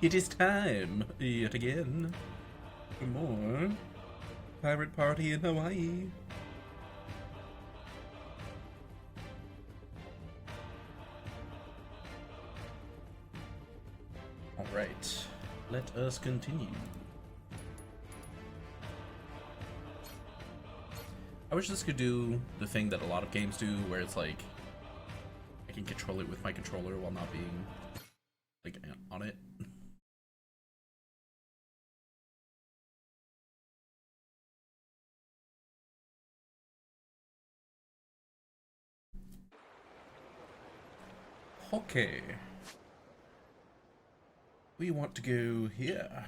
It is time, yet again, for more Pirate Party in Hawaii. Alright, let us continue. I wish this could do the thing that a lot of games do, where it's like, I can control it with my controller while not being, like, on it. Okay. We want to go here.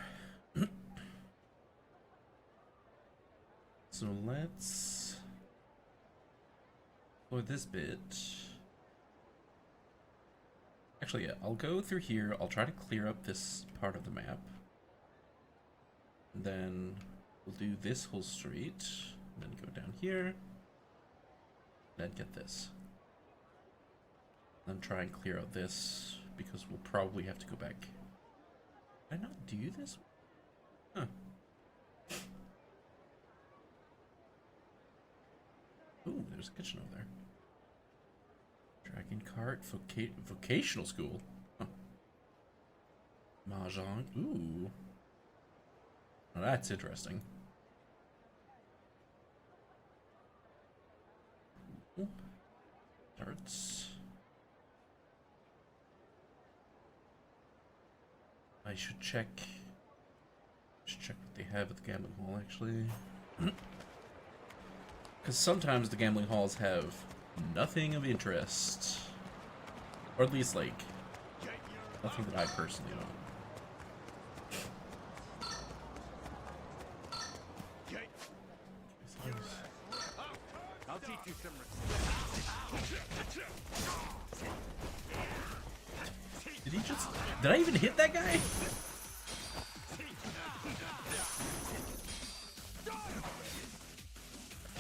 So let's, for this bit, actually, yeah, I'll go through here. I'll try to clear up this part of the map. And then we'll do this whole street, and then go down here, then get this. Then try and clear out this, because we'll probably have to go back. Did I not do this? Huh. Ooh, there's a kitchen over there. Dragon cart, vocational school. Huh. Mahjong. Ooh. Well, that's interesting. Ooh. Darts. I should check what they have at the gambling hall, actually. Because sometimes the gambling halls have nothing of interest. Or at least, like, nothing that I personally own. I'll teach you some Did I even hit that guy?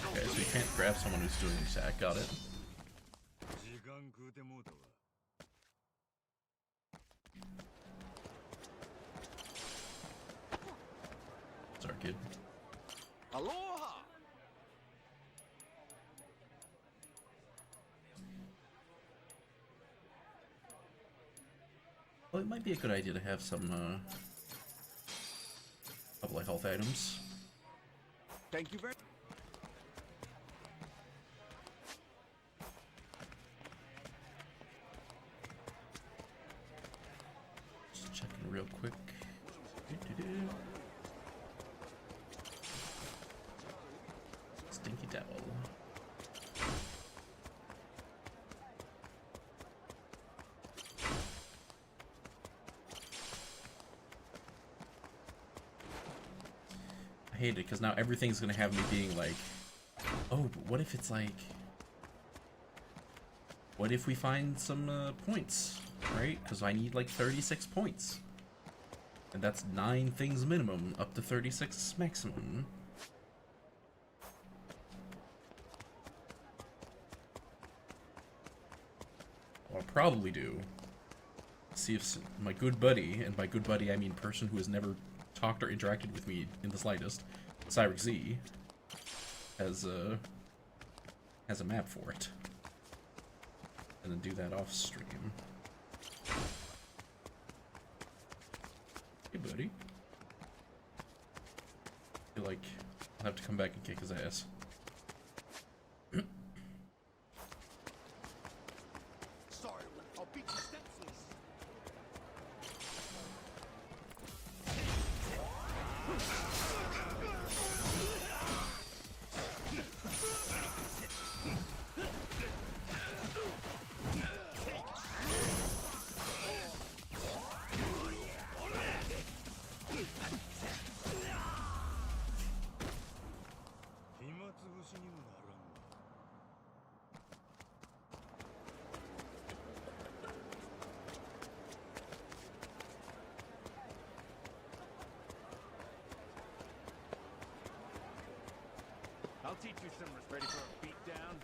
Okay, so you can't grab someone who's doing the attack. Got it. Sorry, kid. Aloha! Well, it might be a good idea to have some couple of health items. Thank you very much. Just checking real quick. Stinky devil. I hate it because now everything's gonna have me being like, oh, but what if it's like, what if we find some points, right? Because I need like 36 points. And that's 9 things minimum, up to 36 maximum. What I'll probably do, see if my good buddy, and by good buddy I mean person who has never talked or interacted with me in the slightest, Cyrix Z, has a map for it. And then do that off stream. Hey, buddy. I feel like I'll have to come back and kick his ass. Sorry, I'll beat you senseless. I'll teach you some. Ready for a beatdown?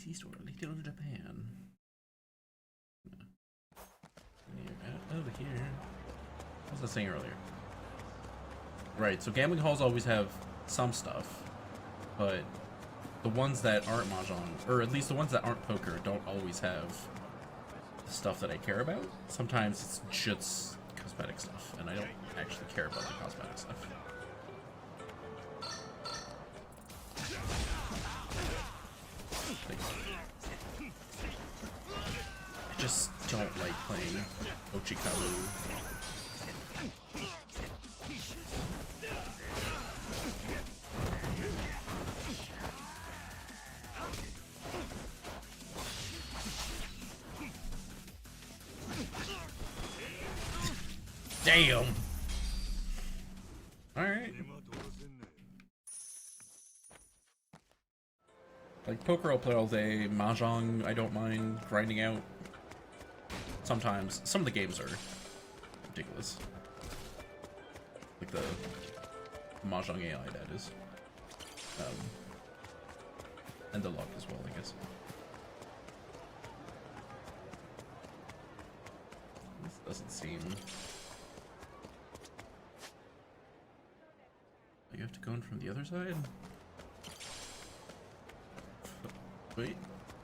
PC Store, Little Japan. Over here. What was I saying earlier? Right, so gambling halls always have some stuff, but the ones that aren't mahjong, or at least the ones that aren't poker, don't always have the stuff that I care about. Sometimes it's just cosmetic stuff, and I don't actually care about the cosmetic stuff. I just don't like playing Ochikaru. Damn! Alright. Like, poker I'll play all day, mahjong I don't mind grinding out. Sometimes. Some of the games are ridiculous. Like the mahjong AI, that is. And the luck as well, I guess. This doesn't seem... You have to go in from the other side? Wait.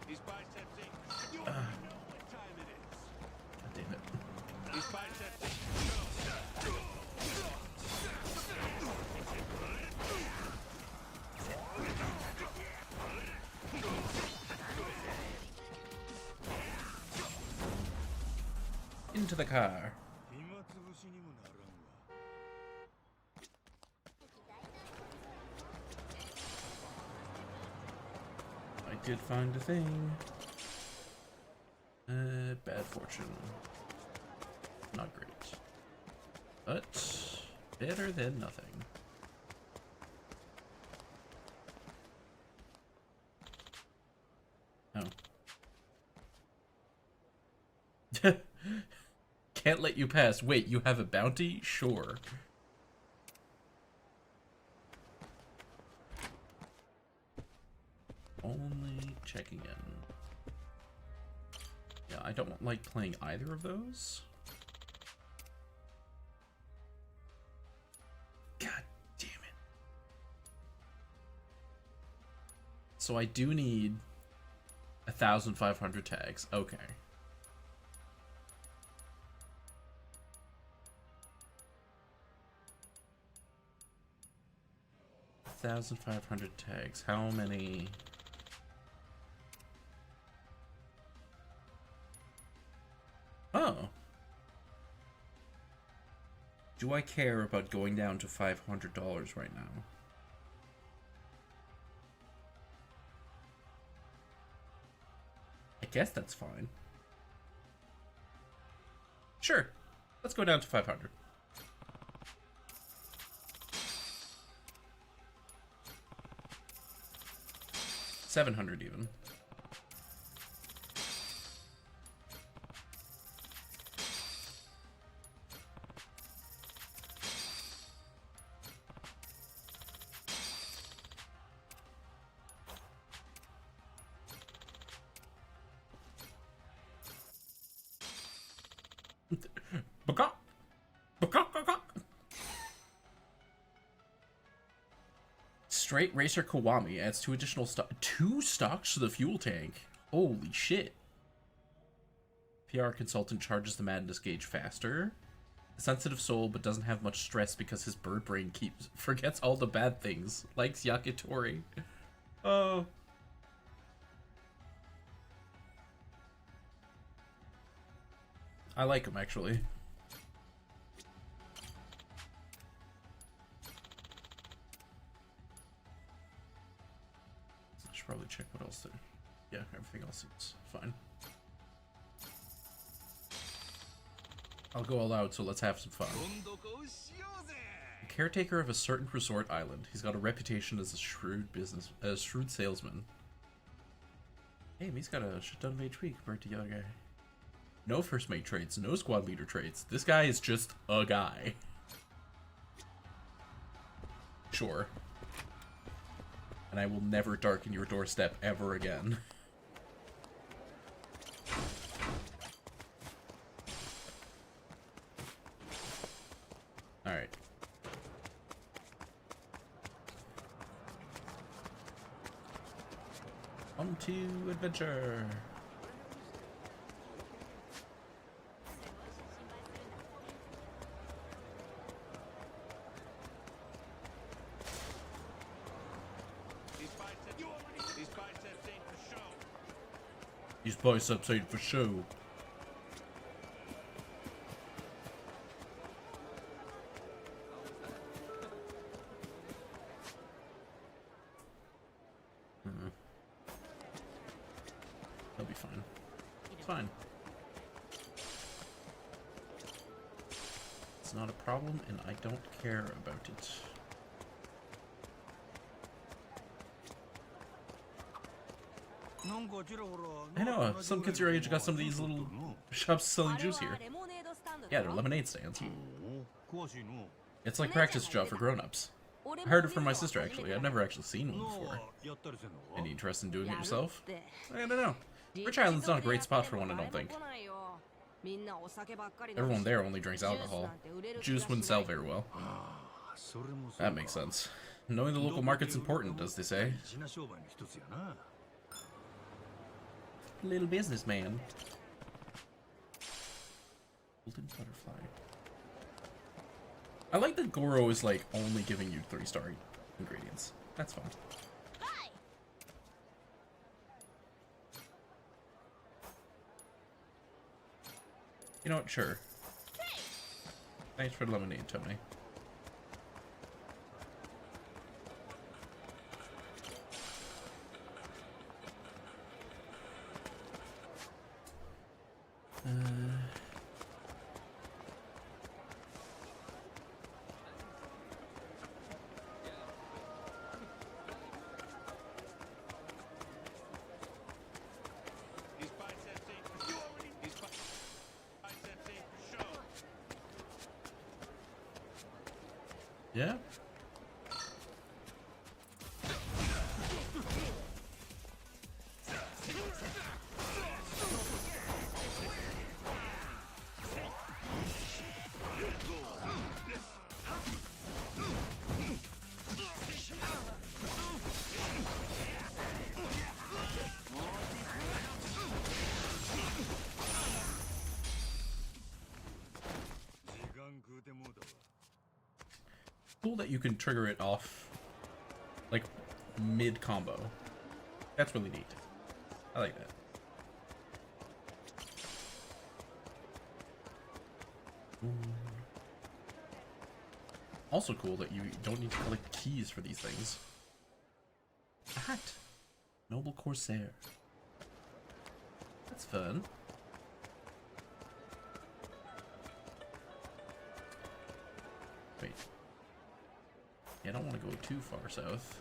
These biceps ain't. You already know what time it is. God damn it. These biceps ain't. Into the car. I did find a thing. Bad fortune. Not great. But better than nothing. Oh. Can't let you pass. Wait, you have a bounty? Sure. Only checking in. Yeah, I don't like playing either of those. God damn it. So I do need 1,500 tags. Okay. 1,500 tags. How many? Oh. Do I care about going down to $500 right now? I guess that's fine. Sure. Let's go down to 500. $700 even. Straight Racer Kiwami adds 2 additional stocks to the fuel tank. Holy shit. PR consultant charges the madness gauge faster. A sensitive soul, but doesn't have much stress because his bird brain forgets all the bad things. Likes Yakitori. Oh. I like him, actually. Probably check what else there. Yeah, everything else is fine. I'll go all out, so let's have some fun. Caretaker of a certain resort island. He's got a reputation as a shrewd salesman. Hey, he's got a shit ton of HP compared to the other guy. No first mate traits, no squad leader traits. This guy is just a guy. Sure. And I will never darken your doorstep ever again. On to adventure. These biceps ain't for show. These biceps ain't for show. He'll be fine. It's fine. It's not a problem, and I don't care about it. I know, some kids your age got some of these little shops selling juice here. Yeah, they're lemonade stands. It's like practice job for grown-ups. I heard it from my sister, actually. I've never actually seen one before. Any interest in doing it yourself? I don't know. Rich Island's not a great spot for one, I don't think. Everyone there only drinks alcohol. Juice wouldn't sell very well. That makes sense. Knowing the local market's important, as they say. Little businessman. Golden butterfly. I like that Goro is like only giving you 3-star ingredients. That's fun. You know what? Sure. Thanks for the lemonade, Tony. These biceps ain't for show. These biceps ain't for show. Yeah? Cool that you can trigger it off like mid combo. That's really neat. I like that. Also cool that you don't need to collect keys for these things. A hat. Noble Corsair. That's fun. Wait. Yeah, I don't want to go too far south.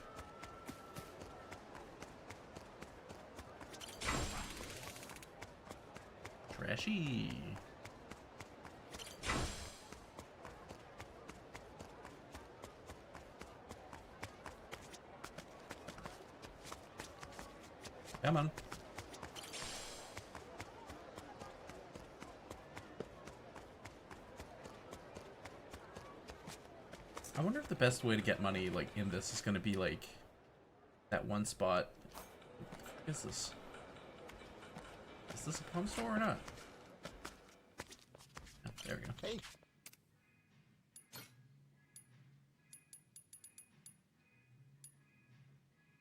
Trashy. Come on. I wonder if the best way to get money, like, in this is gonna be, like, that one spot. What is this? Is this a pump store or not? Oh, there we go. Hey.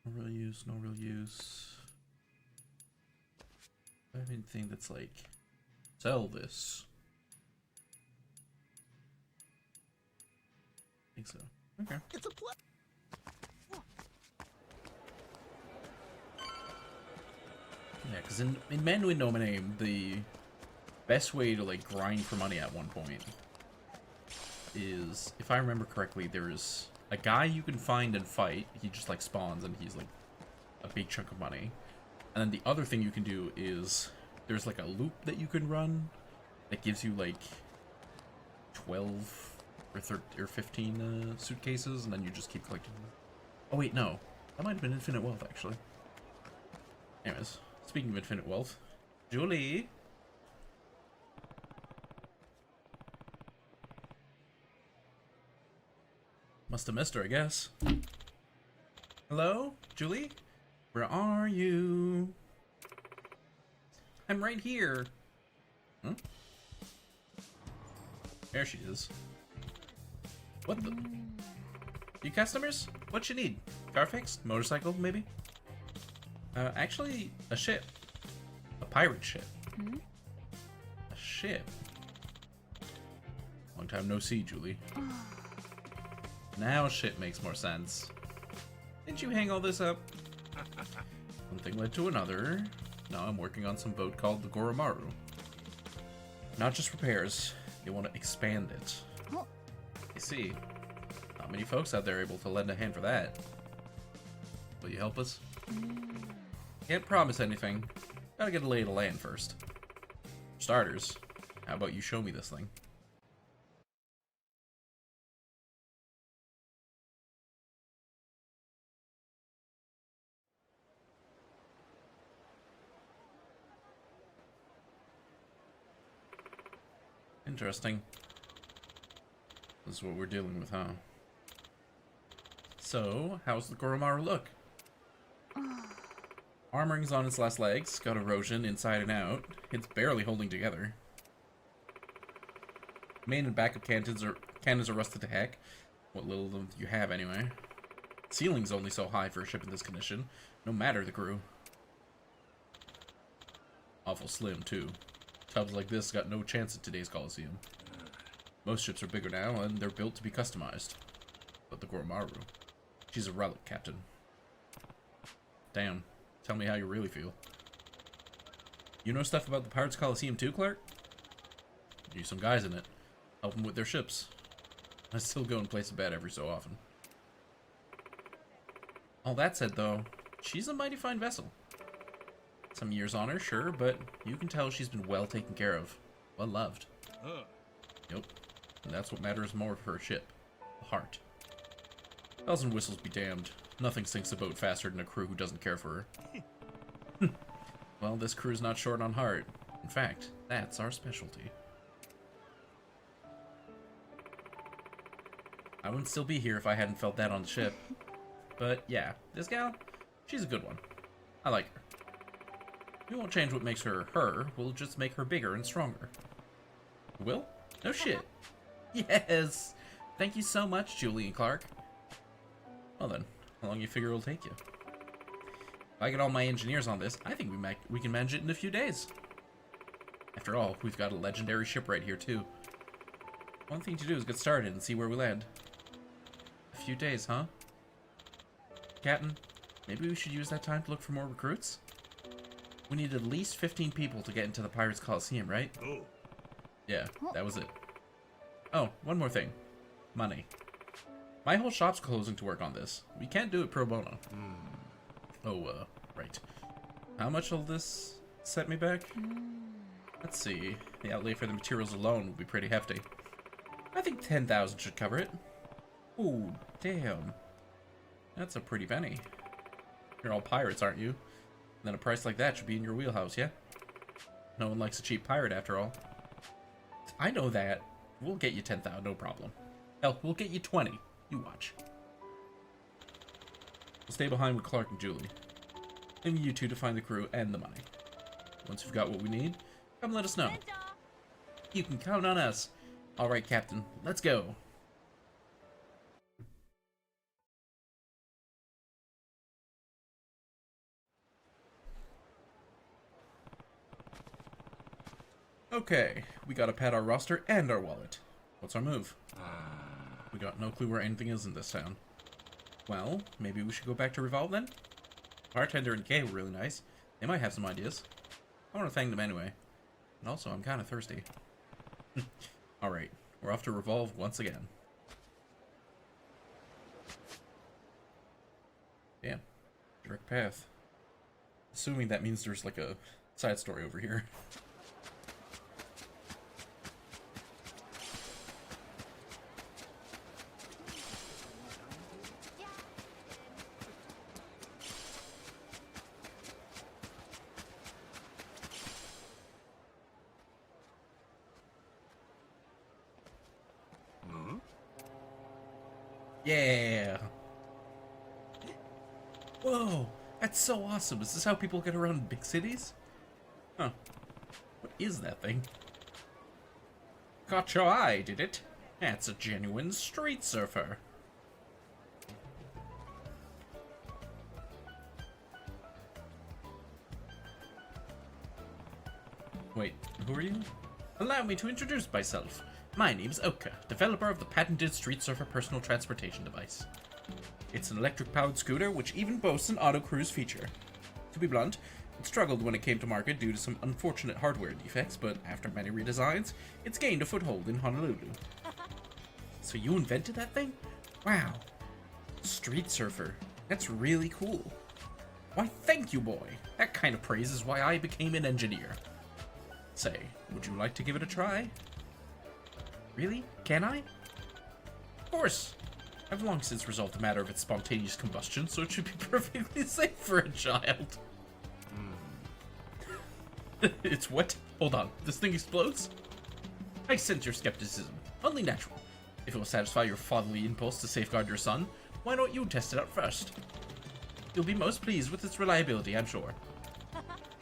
No real use, no real use. I have anything that's like, sell this. I think so. Okay. It's a play. Yeah, because in Manwin Nomine, the best way to like grind for money at one point is, if I remember correctly, there's a guy you can find and fight. He just like spawns and he's like a big chunk of money. And then the other thing you can do is there's like a loop that you can run that gives you like 12 or 13 or 15 suitcases, and then you just keep collecting them. Oh wait, no. That might have been Infinite Wealth, actually. Anyways, speaking of Infinite Wealth, Julie! Must have missed her, I guess. Hello? Julie? Where are you? I'm right here. Hmm? There she is. What the? You customers? What you need? Car fixed? Motorcycle, maybe? Actually, a ship. A pirate ship. A ship. Long time no see, Julie. Now shit makes more sense. Didn't you hang all this up? One thing led to another. Now I'm working on some boat called the Goromaru. Not just repairs. They want to expand it. You see, not many folks out there able to lend a hand for that. Will you help us? Can't promise anything. Gotta get a lay of the land first. For starters, how about you show me this thing? Interesting. This is what we're dealing with, huh? So, how's the Goromaru look? Armoring's on its last legs, got erosion inside and out. It's barely holding together. Main and backup cannons are rusted to heck. What little of them you have, anyway. Ceiling's only so high for a ship in this condition, no matter the crew. Awful slim, too. Tubs like this got no chance in today's Coliseum. Most ships are bigger now, and they're built to be customized. But the Goromaru, she's a relic, Captain. Damn. Tell me how you really feel. You know stuff about the Pirates Coliseum too, Clark? Knew some guys in it. Help them with their ships. I still go and place a bet every so often. All that said, though, she's a mighty fine vessel. Some years on her, sure, but you can tell she's been well taken care of. Well loved. Yep. And that's what matters more for a ship. The heart. Bells and whistles be damned. Nothing sinks a boat faster than a crew who doesn't care for her. Well, this crew's not short on heart. In fact, that's our specialty. I wouldn't still be here if I hadn't felt that on the ship. But yeah, this gal, she's a good one. I like her. We won't change what makes her her, we'll just make her bigger and stronger. Will? No shit. Yes! Thank you so much, Julie and Clark. Well then, how long you figure it'll take you? If I get all my engineers on this, I think we can manage it in a few days. After all, we've got a legendary ship right here too. One thing to do is get started and see where we land. A few days, huh? Captain, maybe we should use that time to look for more recruits? We need at least 15 people to get into the Pirates Coliseum, right? Oh. Yeah, that was it. Oh, one more thing. Money. My whole shop's closing to work on this. We can't do it pro bono. Oh, right. How much will this set me back? Let's see. The outlay for the materials alone will be pretty hefty. I think 10,000 should cover it. Ooh, damn. That's a pretty penny. You're all pirates, aren't you? Then a price like that should be in your wheelhouse, yeah? No one likes a cheap pirate, after all. I know that. We'll get you 10,000, no problem. Hell, we'll get you 20. You watch. We'll stay behind with Clark and Julie. Leaving you two to find the crew and the money. Once you've got what we need, come let us know. You can count on us. Alright, Captain, let's go. Okay, we gotta pad our roster and our wallet. What's our move? We got no clue where anything is in this town. Well, maybe we should go back to Revolve then? Bartender and Kay were really nice. They might have some ideas. I want to thank them anyway. And also, I'm kind of thirsty. Alright, we're off to Revolve once again. Damn. Direct path. Assuming that means there's like a side story over here. Yeah. Whoa, That's so awesome. Is this how people get around big cities? Huh. What is that thing? Caught your eye, did it? That's a genuine street surfer. Wait, who are you? Allow me to introduce myself. My name's Oka, developer of the patented Street Surfer personal transportation device. It's an electric-powered scooter which even boasts an auto-cruise feature. To be blunt, it struggled when it came to market due to some unfortunate hardware defects, but after many redesigns, it's gained a foothold in Honolulu. So you invented that thing? Wow. Street Surfer. That's really cool. Why, thank you, boy. That kind of praise is why I became an engineer. Say, would you like to give it a try? Really? Can I? Of course. I've long since resolved the matter of its spontaneous combustion, so it should be perfectly safe for a child. It's what? Hold on. This thing explodes? I sense your skepticism. Only natural. If it will satisfy your fatherly impulse to safeguard your son, why don't you test it out first? You'll be most pleased with its reliability, I'm sure.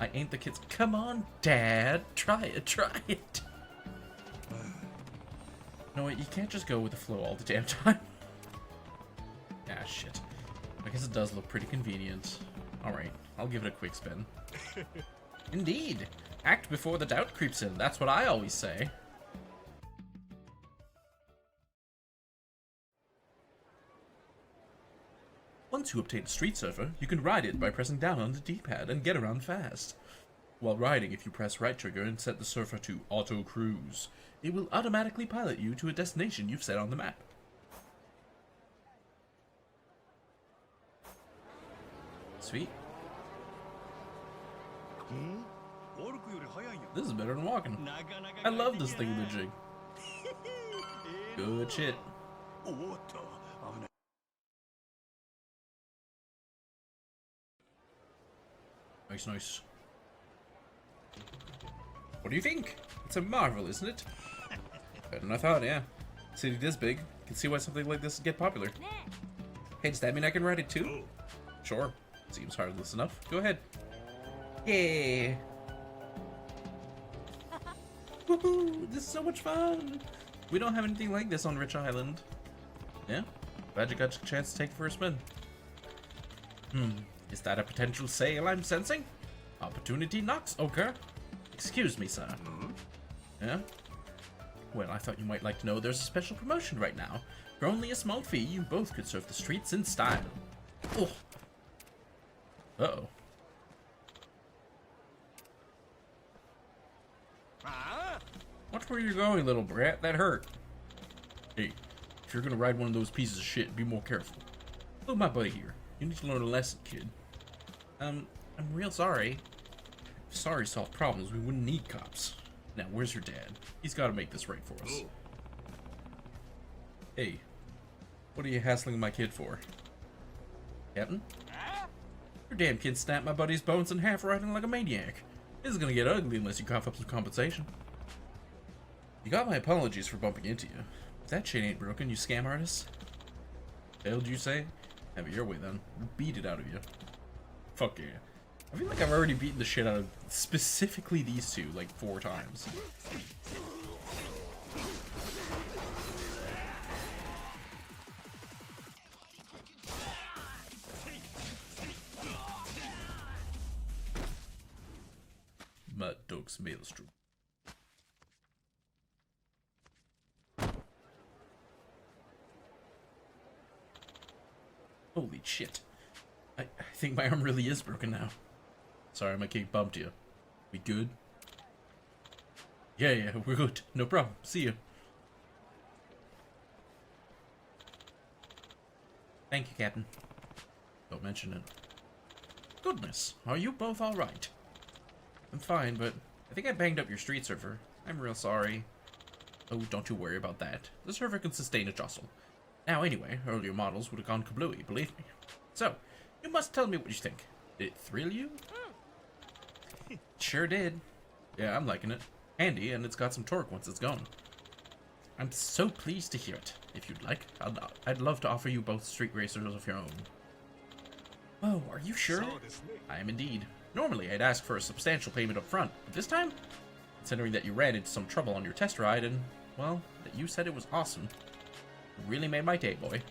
I ain't the kids. Come on, Dad. Try it, try it. No, you can't just go with the flow all the damn time. Ah, shit. I guess it does look pretty convenient. Alright, I'll give it a quick spin. Indeed. Act before the doubt creeps in. That's what I always say. Once you obtain a Street Surfer, you can ride it by pressing down on the D-pad and get around fast. While riding, if you press right trigger and set the Surfer to Auto Cruise, it will automatically pilot you to a destination you've set on the map. Sweet. This is better than walking. I love this thing jig. Good shit. Nice, nice. What do you think? It's a marvel, isn't it? Better than I thought, yeah. City this big, can see why something like this would get popular. Hey, does that mean I can ride it too? Sure. Seems harmless enough. Go ahead. Yeah. Woohoo! This is so much fun! We don't have anything like this on Rich Island. Yeah? Glad you got a chance to take it for a spin. Is that a potential sale I'm sensing? Opportunity knocks, okay. Excuse me, sir. Yeah? Well, I thought you might like to know there's a special promotion right now. For only a small fee, you both could surf the streets in style. Oh. Uh-oh. Watch where you're going, little brat. That hurt. Hey, if you're gonna ride one of those pieces of shit, be more careful. Look, my buddy here. You need to learn a lesson, kid. I'm real sorry. If sorry solved problems, we wouldn't need cops. Now, where's your dad? He's gotta make this right for us. Hey, what are you hassling my kid for? Captain? Your damn kid snapped my buddy's bones in half riding like a maniac. This is gonna get ugly unless you cough up some compensation. You got my apologies for bumping into you. If that shit ain't broken, you scam artist. Failed, you say? Have it your way then. We'll beat it out of you. Fuck yeah. I feel like I've already beaten the shit out of specifically these two like 4 times. Mud Dogs Maelstrom. Holy shit. I think my arm really is broken now. Sorry, my kid bumped you. We good? Yeah, we're good. No problem. See you. Thank you, Captain. Don't mention it. Goodness, are you both alright? I'm fine, but I think I banged up your Street Surfer. I'm real sorry. Oh, don't you worry about that. The server can sustain a jostle. Now, anyway, earlier models would have gone kablooey, believe me. So, you must tell me what you think. Did it thrill you? Sure did. Yeah, I'm liking it. Handy, and it's got some torque once it's gone. I'm so pleased to hear it. If you'd like, I'd love to offer you both street racers of your own. Oh, are you sure? I am indeed. Normally, I'd ask for a substantial payment up front, but this time, considering that you ran into some trouble on your test ride and, well, that you said it was awesome, it really made my day, boy.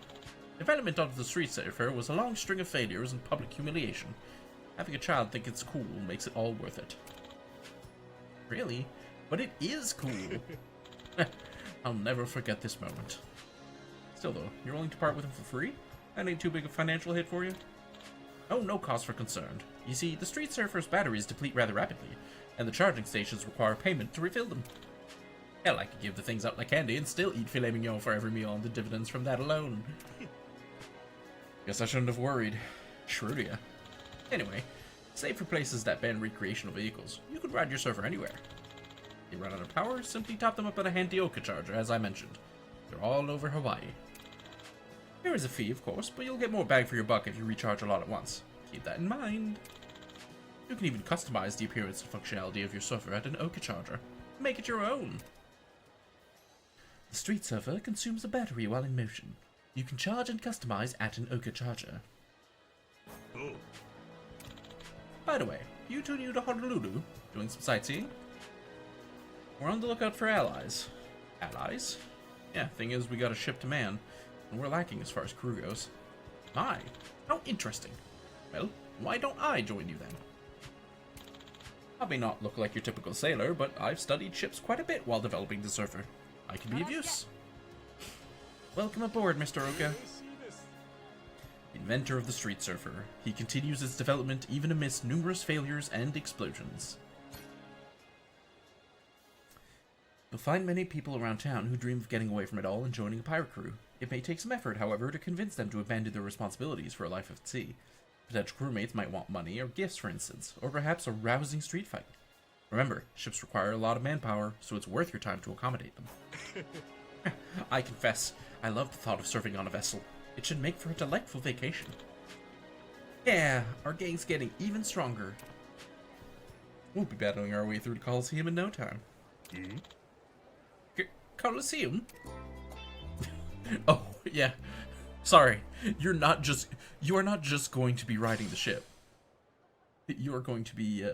Development of the Street Surfer was a long string of failures and public humiliation. Having a child think it's cool makes it all worth it. Really? But it is cool! I'll never forget this moment. Still though, you're willing to part with him for free? That ain't too big a financial hit for you? Oh, no cause for concern. You see, the Street Surfer's batteries deplete rather rapidly, and the charging stations require payment to refill them. Hell, I could give the things out like candy and still eat filet mignon for every meal on the dividends from that alone. Guess I shouldn't have worried. Shrewd of ya. Anyway, save for places that ban recreational vehicles. You could ride your surfer anywhere. If they run out of power, simply top them up at a handy Oka charger, as I mentioned. They're all over Hawaii. There is a fee, of course, but you'll get more bang for your buck if you recharge a lot at once. Keep that in mind. You can even customize the appearance and functionality of your surfer at an Oka charger. Make it your own. The Street Surfer consumes a battery while in motion. You can charge and customize at an Oka charger. Oh. By the way, you two new to Honolulu? Doing some sightseeing? We're on the lookout for allies. Allies? Yeah, thing is, we got a ship to man, and we're lacking as far as crew goes. My, how interesting. Well, why don't I join you then? I may not look like your typical sailor, but I've studied ships quite a bit while developing the surfer. I can be of use. Welcome aboard, Mr. Oka. Inventor of the Street Surfer, he continues its development even amidst numerous failures and explosions. You'll find many people around town who dream of getting away from it all and joining a pirate crew. It may take some effort, however, to convince them to abandon their responsibilities for a life at sea. Potential crewmates might want money or gifts, for instance, or perhaps a rousing street fight. Remember, ships require a lot of manpower, so it's worth your time to accommodate them. I confess, I love the thought of serving on a vessel. It should make for a delightful vacation. Yeah, our gang's getting even stronger. We'll be battling our way through the Coliseum in no time. Coliseum? Oh, yeah. Sorry. You are not just going to be riding the ship. You are going to be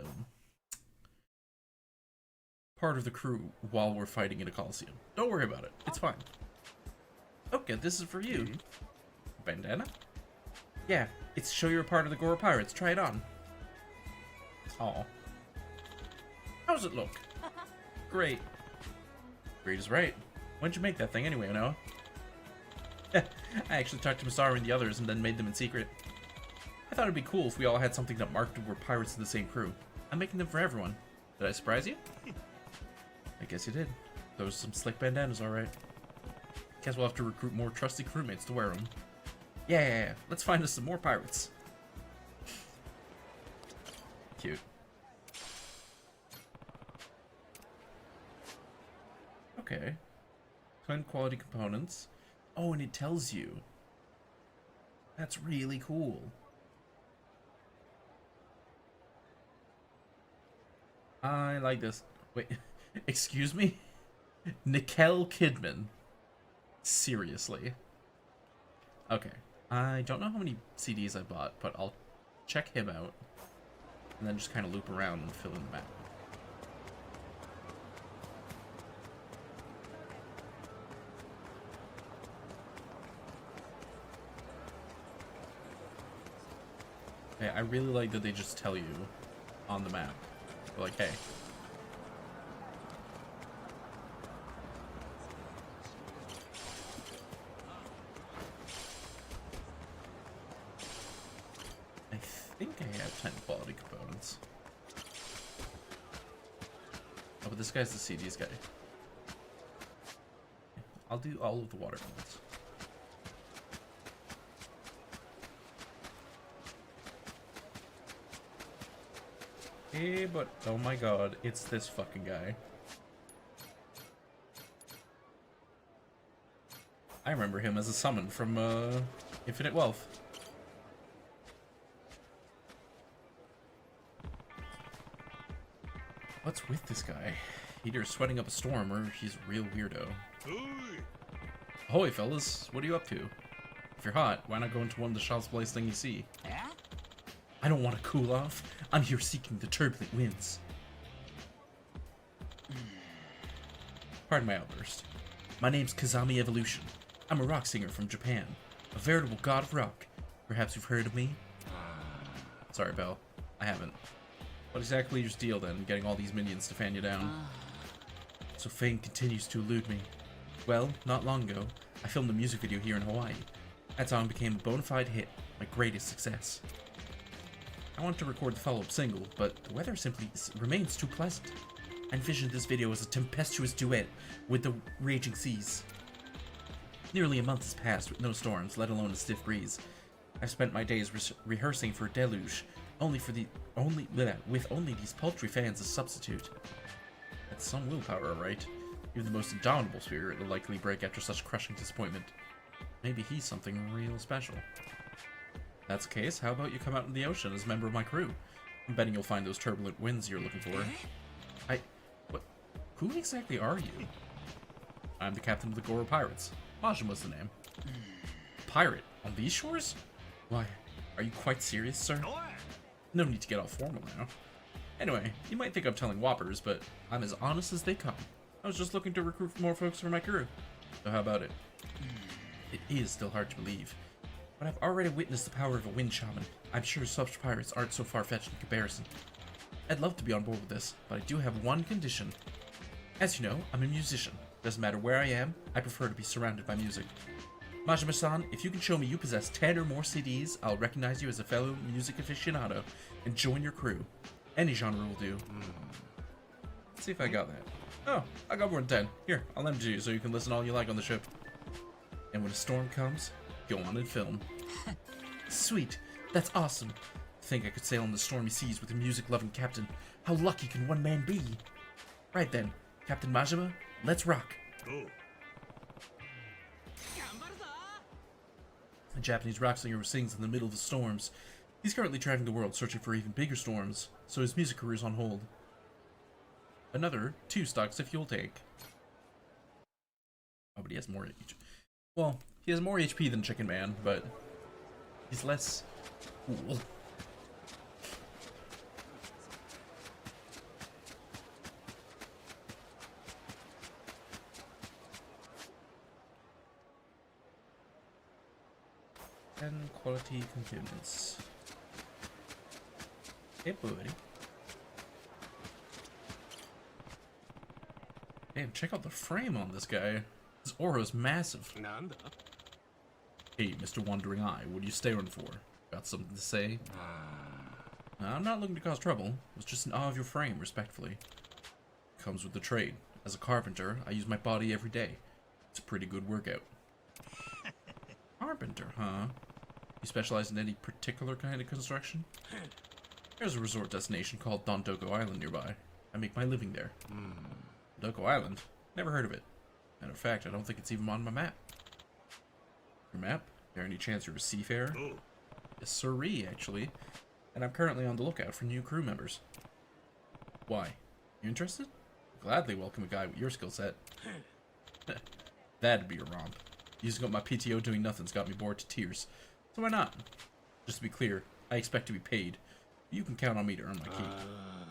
part of the crew while we're fighting in a Coliseum. Don't worry about it. It's fine. Okay, this is for you. Bandana? Yeah, it's to show you're a part of the Gora Pirates. Try it on. Aw. How's it look? Great. Great is right. When'd you make that thing anyway, Noah? I actually talked to Masaru and the others and then made them in secret. I thought it'd be cool if we all had something that marked we're pirates of the same crew. I'm making them for everyone. Did I surprise you? I guess you did. Those are some slick bandanas, alright. Guess we'll have to recruit more trusty crewmates to wear them. Yeah. Let's find us some more pirates. Cute. Okay. 10 quality components. Oh, and it tells you. That's really cool. I like this. Wait, excuse me? Nicole Kidman. Seriously. Okay. I don't know how many CDs I bought, but I'll check him out. And then just kind of loop around and fill in the map. Yeah, I really like that they just tell you on the map. They're like, hey. I think I have 10 quality components. Oh, but this guy's the CDs guy. I'll do all of the water ones. Hey, but oh my god, it's this fucking guy. I remember him as a summon from Infinite Wealth. What's with this guy? Either sweating up a storm or he's a real weirdo. Ahoy, fellas. What are you up to? If you're hot, why not go into one of the shops place thing you see? Yeah? I don't want to cool off. I'm here seeking the turbulent winds. Pardon my outburst. My name's Kazami Evolution. I'm a rock singer from Japan. A veritable god of rock. Perhaps you've heard of me? Sorry, Belle. I haven't. What exactly is your deal then, getting all these minions to fan you down? So fame continues to elude me. Well, not long ago, I filmed a music video here in Hawaii. That song became a bona fide hit, my greatest success. I wanted to record the follow-up single, but the weather simply remains too pleasant. I envisioned this video as a tempestuous duet with the raging seas. Nearly a month has passed with no storms, let alone a stiff breeze. I've spent my days rehearsing for a deluge, with only these paltry fans as substitute. That's some willpower, right? Even the most indomitable spirit will likely break after such crushing disappointment. Maybe he's something real special. If that's the case, how about you come out in the ocean as a member of my crew? I'm betting you'll find those turbulent winds you're looking for. What? Who exactly are you? I'm the captain of the Goro Pirates. Majima's the name. Pirate? On these shores? Why, are you quite serious, sir? No need to get all formal now. Anyway, you might think I'm telling whoppers, but I'm as honest as they come. I was just looking to recruit more folks for my crew. So how about it? It is still hard to believe, but I've already witnessed the power of a wind shaman. I'm sure such pirates aren't so far-fetched in comparison. I'd love to be on board with this, but I do have one condition. As you know, I'm a musician. Doesn't matter where I am, I prefer to be surrounded by music. Majima-san, if you can show me you possess 10 or more CDs, I'll recognize you as a fellow music aficionado and join your crew. Any genre will do. Let's see if I got that. Oh, I got more than 10. Here, I'll lend it to you so you can listen all you like on the ship. And when a storm comes, go on and film. Sweet, that's awesome. Think I could sail on the stormy seas with a music-loving captain. How lucky can one man be? Right then, Captain Majima, let's rock. Go. A Japanese rock singer who sings in the middle of the storms. He's currently traveling the world searching for even bigger storms, so his music career is on hold. Another 2 stocks of fuel tank. Oh, but he has more HP. Well, he has more HP than Chicken Man, but he's less cool. And quality components. Hey, buddy. Damn, check out the frame on this guy. His aura's massive. Nanda. Hey, Mr. Wandering Eye, what are you staring for? Got something to say? I'm not looking to cause trouble. It was just in awe of your frame, respectfully. Comes with the trade. As a carpenter, I use my body every day. It's a pretty good workout. Carpenter, huh? You specialize in any particular kind of construction? There's a resort destination called Dondoko Island nearby. I make my living there. Dondoko Island? Never heard of it. Matter of fact, I don't think it's even on my map. Your map? There any chance you're a seafarer? Yes, sirree, actually. And I'm currently on the lookout for new crew members. Why? You interested? Gladly welcome a guy with your skill set. That'd be a romp. Using up my PTO doing nothing's got me bored to tears. So why not? Just to be clear, I expect to be paid. You can count on me to earn my keep.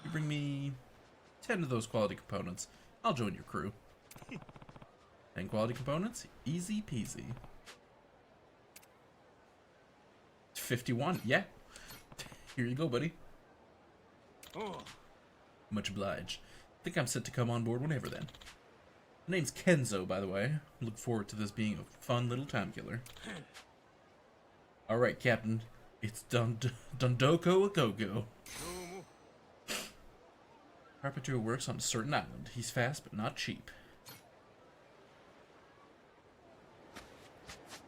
You bring me 10 of those quality components, I'll join your crew. 10 quality components? Easy peasy. 51, yeah. Here you go, buddy. Much obliged. Think I'm set to come on board whenever then. My name's Kenzo, by the way. Look forward to this being a fun little time killer. Alright, Captain. It's Dondoko a go-go. Carpenter works on a certain island. He's fast, but not cheap.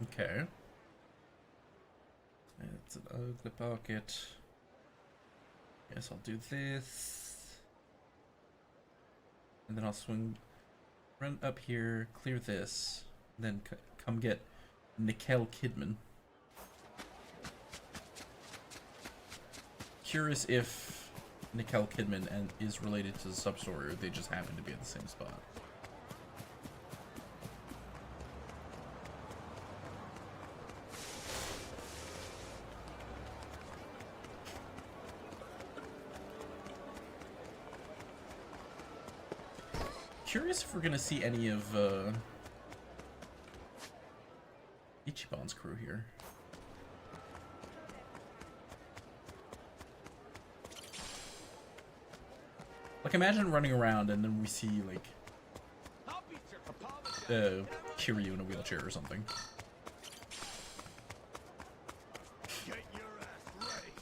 Okay. It's an ugly pocket. Guess I'll do this. And then I'll swing... run up here, clear this, and then come get Nicole Kidman. Curious if Nicole Kidman is related to the sub-story, or they just happen to be at the same spot. curious if we're gonna see any of Ichiban's crew here. Like, imagine running around and then we see, like, Kiryu in a wheelchair or something. Get your ass ready.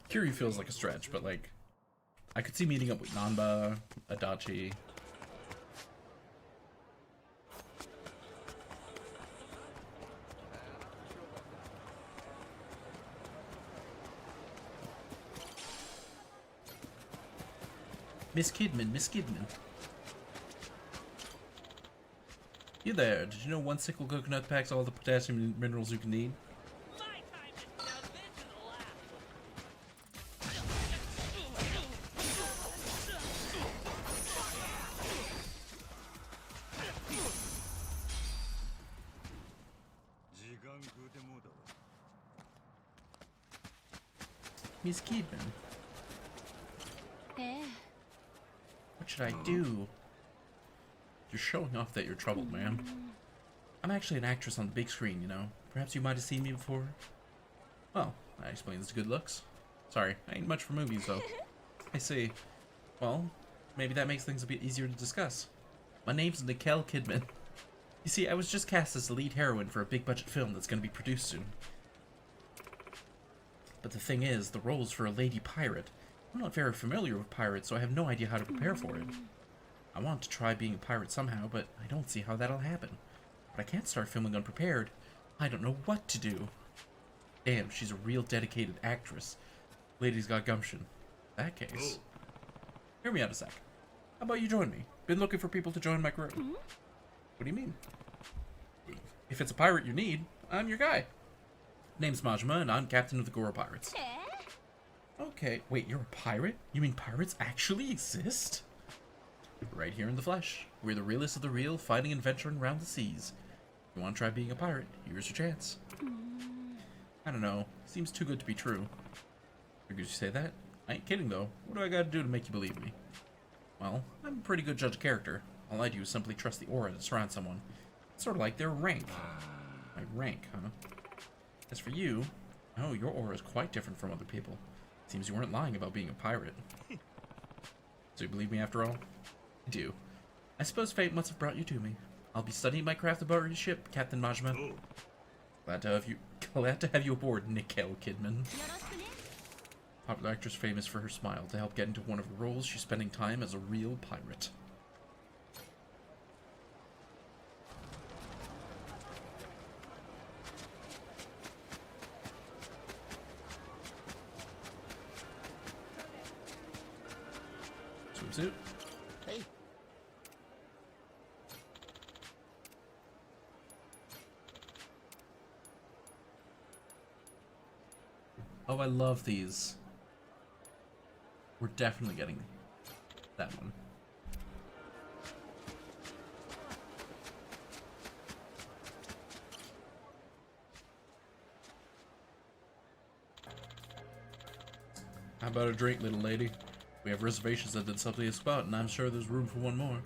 Kiryu feels like a stretch, but, like, I could see meeting up with Nanba, Adachi. Miss Kidman, Miss Kidman. You there, did you know one single coconut packs all the potassium and minerals you can need? My time to now this is the last Miss Kidman, Eh. what should I do? You're showing off that you're troubled, man. I'm actually an actress on the big screen, you know. Perhaps you might have seen me before. Well, that explains the good looks. Sorry, I ain't much for movies, though. I see. Well, maybe that makes things a bit easier to discuss. My name's Nicole Kidman. You see, I was just cast as the lead heroine for a big-budget film that's going to be produced soon. But the thing is, the role's for a lady pirate. I'm not very familiar with pirates, so I have no idea how to prepare for it. I want to try being a pirate somehow, but I don't see how that'll happen. But I can't start filming unprepared. I don't know what to do. Damn, she's a real dedicated actress. Lady's got gumption. In that case. Hear me out a sec. How about you join me? Been looking for people to join my crew. What do you mean? If it's a pirate you need, I'm your guy. Name's Majima, and I'm captain of the Goro Pirates. Okay, wait, you're a pirate? You mean pirates actually exist? Right here in the flesh. We're the realest of the real, fighting and venturing around the seas. If you want to try being a pirate, here's your chance. I don't know. Seems too good to be true. Figured you say that? I ain't kidding, though. What do I gotta do to make you believe me? Well, I'm a pretty good judge of character. All I do is simply trust the aura that surrounds someone. It's sort of like their rank. My rank, huh? As for you, oh, your aura is quite different from other people. Seems you weren't lying about being a pirate. So you believe me after all? I do. I suppose fate must have brought you to me. I'll be studying my craft aboard your ship, Captain Majima. Glad to have you aboard, Nicole Kidman. Popular actress famous for her smile. To help get into one of her roles, she's spending time as a real pirate. Swimsuit. Hey. Oh, I love these. We're definitely getting that one. How about a drink, little lady? We have reservations at the subsidy spot, and I'm sure there's room for one more.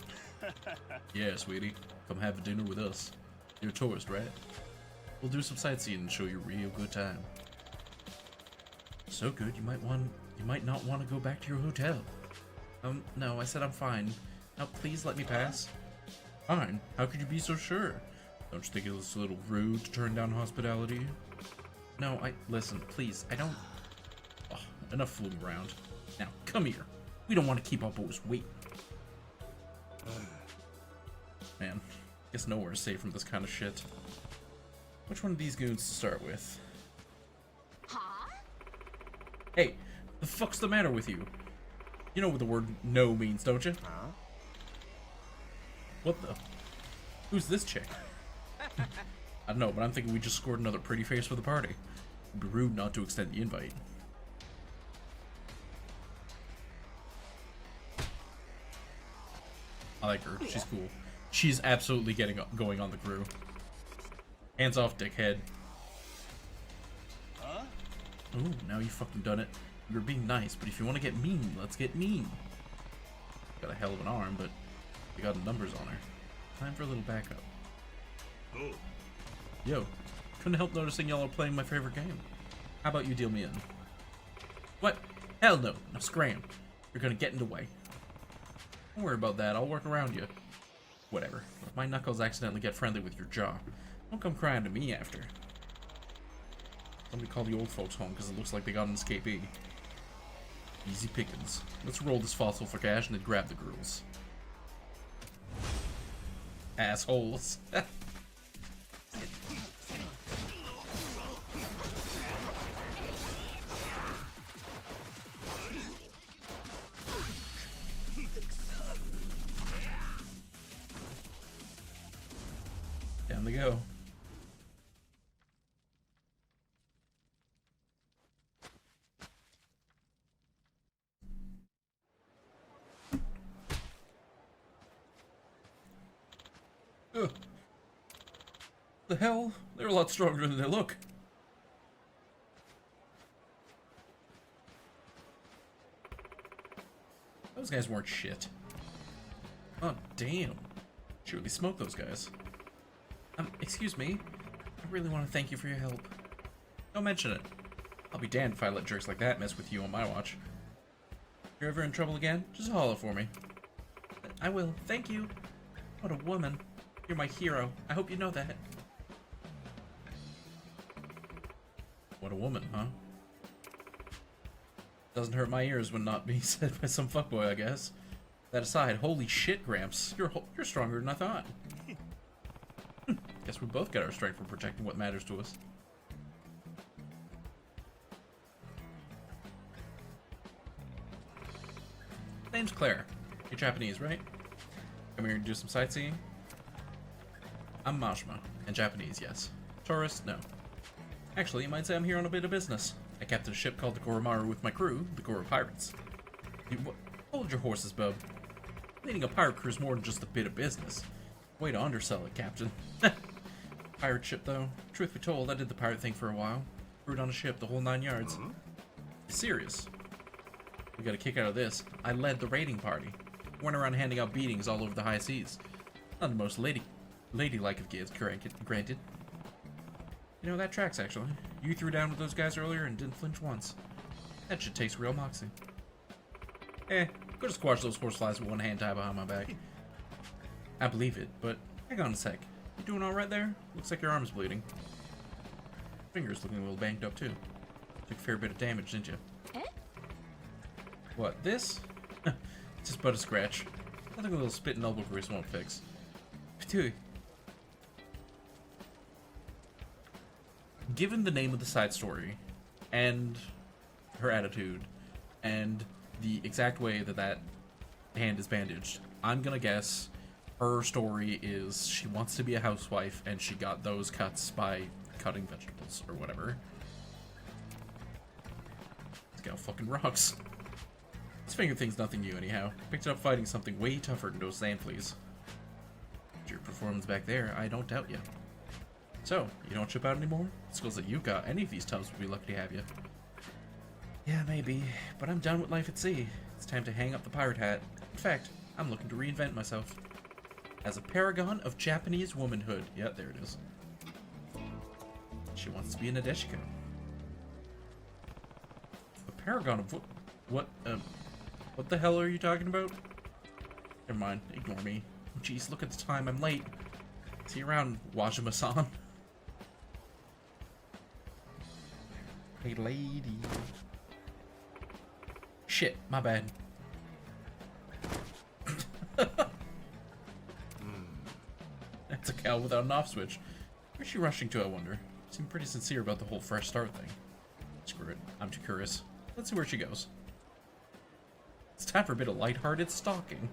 Yeah, sweetie. Come have a dinner with us. You're a tourist, right? We'll do some sightseeing and show you a real good time. So good, you might not want to go back to your hotel. No, I said I'm fine. Now please let me pass. Fine? How could you be so sure? Don't you think it's a little rude to turn down hospitality? No, listen, please, I don't... Oh, enough fooling around. Now, come here. We don't want to keep our boys waiting. Man, guess nowhere's safe from this kind of shit. Which one of these goons to start with? Huh? Hey, the fuck's the matter with you? You know what the word no means, don't you? Huh? What the? Who's this chick? I don't know, but I'm thinking we just scored another pretty face for the party. It'd be rude not to extend the invite. I like her. She's cool. She's absolutely going on the crew. Hands off, dickhead. Huh? Ooh, now you fucking done it. You're being nice, but if you want to get mean, let's get mean. Got a hell of an arm, but we got numbers on her. Time for a little backup. Oh. Yo, couldn't help noticing y'all are playing my favorite game. How about you deal me in? What? Hell no. Now scram. You're gonna get in the way. Don't worry about that. I'll work around you. Whatever. If my knuckles accidentally get friendly with your jaw, don't come crying to me after. Somebody call the old folks home because it looks like they got an escapee. Easy pickings. Let's roll this fossil for cash and then grab the girls. Assholes. Down they go. Ugh. The hell? They're a lot stronger than they look. Those guys weren't shit. Oh, damn. Surely smoked those guys. Excuse me. I really want to thank you for your help. Don't mention it. I'll be damned if I let jerks like that mess with you on my watch. If you're ever in trouble again, just holler for me. I will. Thank you. What a woman. You're my hero. I hope you know that. What a woman, huh? Doesn't hurt my ears when not being said by some fuckboy, I guess. That aside, holy shit, Gramps. You're stronger than I thought. Guess we both get our strength from protecting what matters to us. Name's Claire. You're Japanese, right? Come here to do some sightseeing? I'm Majima, and Japanese, yes. Tourist, no. Actually, you might say I'm here on a bit of business. I captain a ship called the Koromaru with my crew, the Goro Pirates. Hold your horses, bub. Leading a pirate crew is more than just a bit of business. Way to undersell it, Captain. Pirate ship, though. Truth be told, I did the pirate thing for a while. Crewed on a ship the whole 9 yards. Serious. We got a kick out of this. I led the raiding party. Went around handing out beatings all over the high seas. Not the most ladylike of kids, granted. You know, that tracks, actually. You threw down with those guys earlier and didn't flinch once. That shit takes real moxie. Could have squashed those horseflies with one hand tied behind my back. I believe it, but hang on a sec. You doing alright there? Looks like your arm's bleeding. Finger's looking a little banged up, too. Took a fair bit of damage, didn't you? What, this? Just but a scratch. Nothing a little spit and elbow grease won't fix. Dude. Given the name of the side story, and her attitude, and the exact way that hand is bandaged, I'm gonna guess her story is she wants to be a housewife and she got those cuts by cutting vegetables or whatever. This guy fucking rocks. This finger thing's nothing new anyhow. Picked it up fighting something way tougher than those sand fleas. Your performance back there, I don't doubt you. So, you don't ship out anymore? Skills that you've got, any of these tubs would be lucky to have you. Yeah, maybe, but I'm done with life at sea. It's time to hang up the pirate hat. In fact, I'm looking to reinvent myself. As a paragon of Japanese womanhood. Yeah, there it is. She wants to be an Nadeshiko. A paragon of what the hell are you talking about? Never mind, ignore me. Jeez, look at the time, I'm late. See you around, Wajima-san. Hey, lady. Shit, my bad. That's a cow without an off switch. Where's she rushing to, I wonder? Seemed pretty sincere about the whole fresh start thing. Screw it, I'm too curious. Let's see where she goes. It's time for a bit of lighthearted stalking.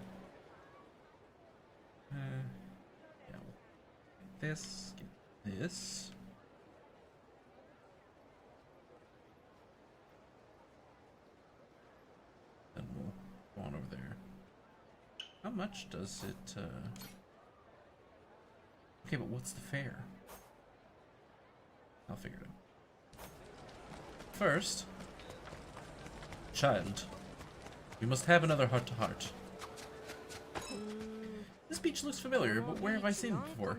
Yeah, get this, get this. Then we'll go on over there. How much does it, Okay, but what's the fare? I'll figure it out. first, child, we must have another heart-to-heart. This beach looks familiar, but where have I seen it before?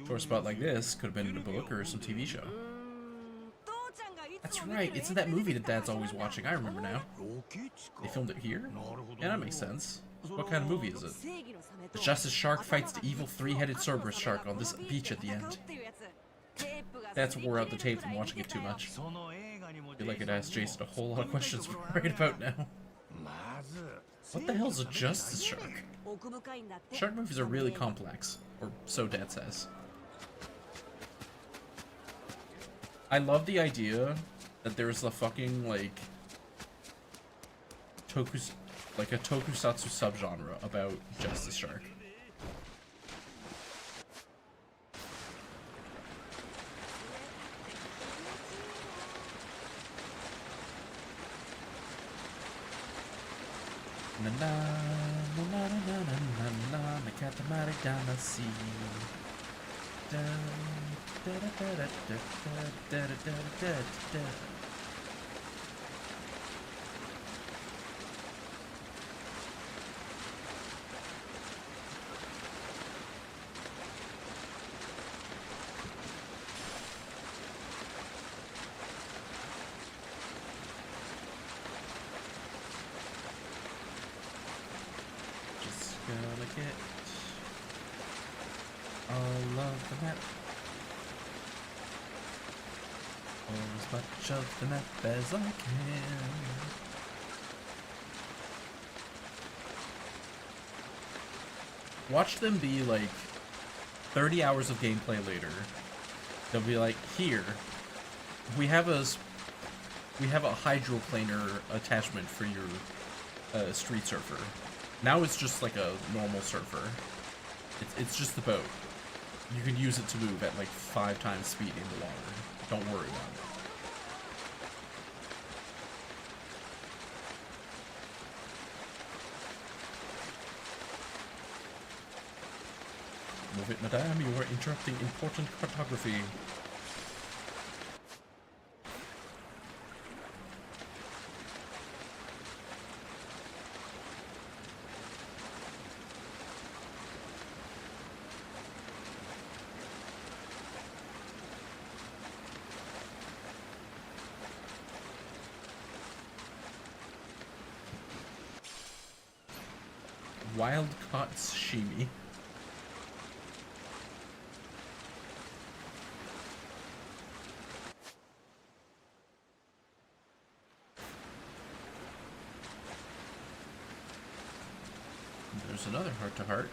For a spot like this, could have been in a book or some TV show. That's right, it's in that movie that Dad's always watching. I remember now. They filmed it here? Yeah, that makes sense. What kind of movie is it? The Justice Shark fights the evil three-headed Cerberus shark on this beach at the end. That's wore out the tape from watching it too much. I feel like I'd ask Jason a whole lot of questions right about now. What the hell's a Justice Shark? Shark movies are really complex, or so Dad says. I love the idea that there's a fucking, like, a tokusatsu subgenre about Justice Shark. Na na na na na na na na na katamari dana si da da da da da da da da da da. Gonna get all of the map, or as much of the map as I can. Watch them be like 30 hours of gameplay later. They'll be like, here, we have a hydroplaner attachment for your street surfer. Now it's just like a normal surfer. It's just the boat. You can use it to move at like 5 times speed in the water. Don't worry about it. Move it, madame. You are interrupting important cartography. Wild caught sashimi. There's another heart-to-heart.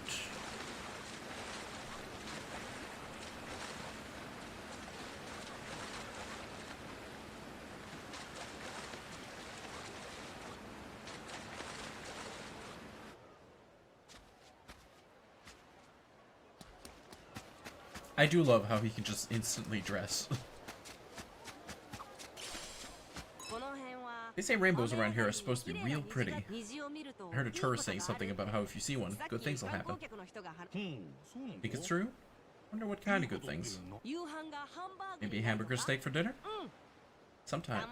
I do love how he can just instantly dress. They say rainbows around here are supposed to be real pretty. I heard a tourist saying something about how if you see one, good things will happen. Think it's true? Wonder what kind of good things. Maybe a hamburger steak for dinner? Sometime.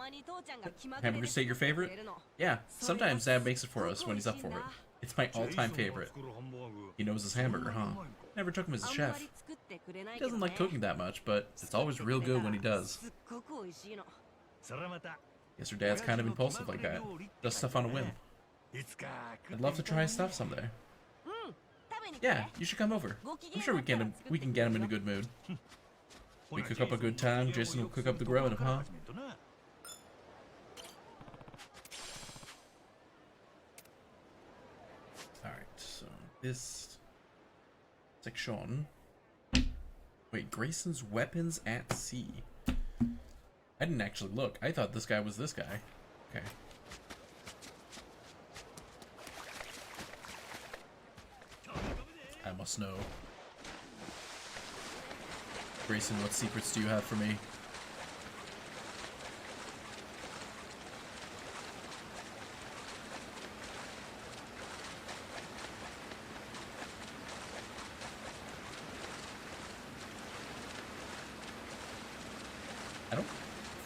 Hamburger steak your favorite? Yeah, sometimes Dad makes it for us when he's up for it. It's my all-time favorite. He knows his hamburger, huh? Never took him as a chef. He doesn't like cooking that much, but it's always real good when he does. Guess your dad's kind of impulsive like that. Does stuff on a whim. I'd love to try his stuff someday. Yeah, you should come over. I'm sure we can get him in a good mood. We cook up a good time, Jason will cook up the growing up, huh? Alright, so this section. Wait, Grayson's weapons at sea. I didn't actually look. I thought this guy was this guy. Okay. I must know. Grayson, what secrets do you have for me?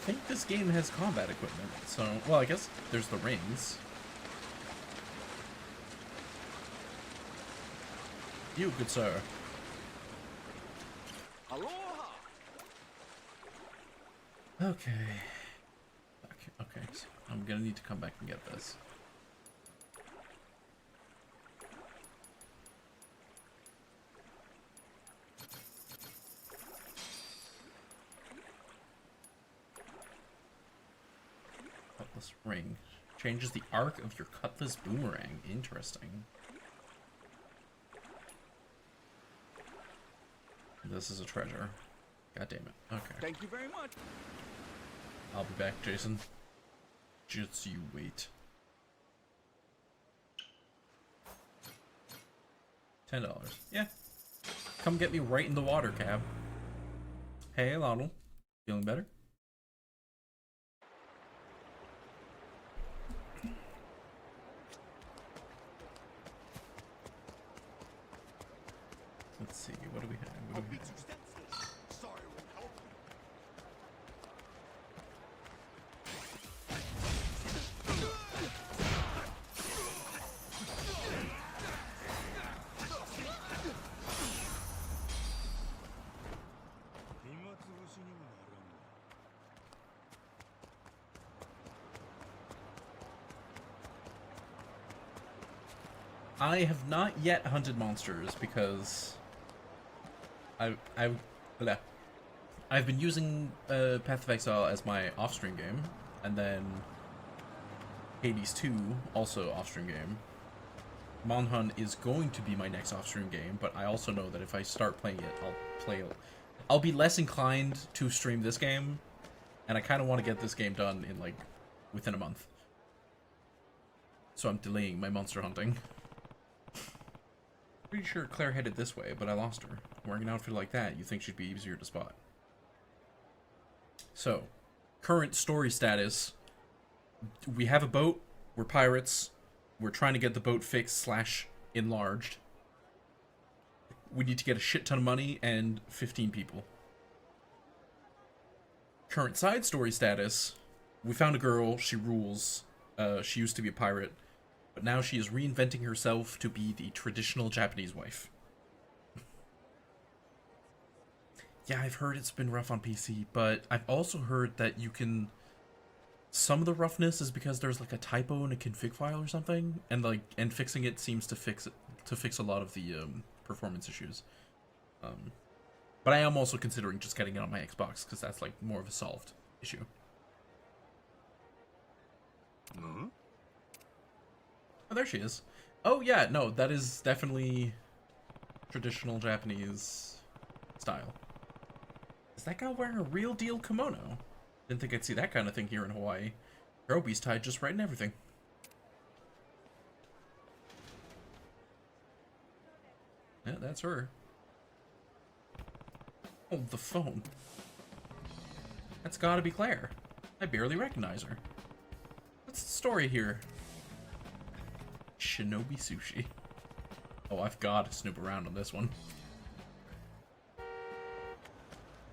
I think this game has combat equipment, so... Well, I guess there's the rings. You, good sir. Aloha! Okay. Okay, so I'm gonna need to come back and get this. Cutlass ring. Changes the arc of your cutlass boomerang. Interesting. This is a treasure. God damn it. Okay. Thank you very much. I'll be back, Jason. Just you wait. $10. Yeah. Come get me right in the water, cab. Hey, Lionel. Feeling better? Let's see. What do we have? What do we have? Sorry, I won't help I have not yet hunted monsters because I've been using Path of Exile as my off-stream game, and then Hades 2 also off-stream game. Monhunt is going to be my next off-stream game, but I also know that if I start playing it, I'll be less inclined to stream this game, and I kind of want to get this game done in like within a month. So I'm delaying my monster hunting. Pretty sure Claire headed this way, but I lost her. Wearing an outfit like that, you think she'd be easier to spot. So, current story status. We have a boat. We're pirates. We're trying to get the boat fixed / enlarged. We need to get a shit ton of money and 15 people. Current side story status. We found a girl. She rules. She used to be a pirate. But now she is reinventing herself to be the traditional Japanese wife. Yeah, I've heard it's been rough on PC, but I've also heard that you can... Some of the roughness is because there's like a typo in a config file or something, and fixing it seems to fix a lot of the performance issues. But I am also considering just getting it on my Xbox because that's like more of a solved issue. Mm-hmm. Oh, there she is. Oh, yeah, no, that is definitely traditional Japanese style. Is that guy wearing a real deal kimono? Didn't think I'd see that kind of thing here in Hawaii. Roby's tied just right and everything. Yeah, that's her. Hold the phone. That's gotta be Claire. I barely recognize her. What's the story here? Shinobi sushi. Oh, I've got to snoop around on this one.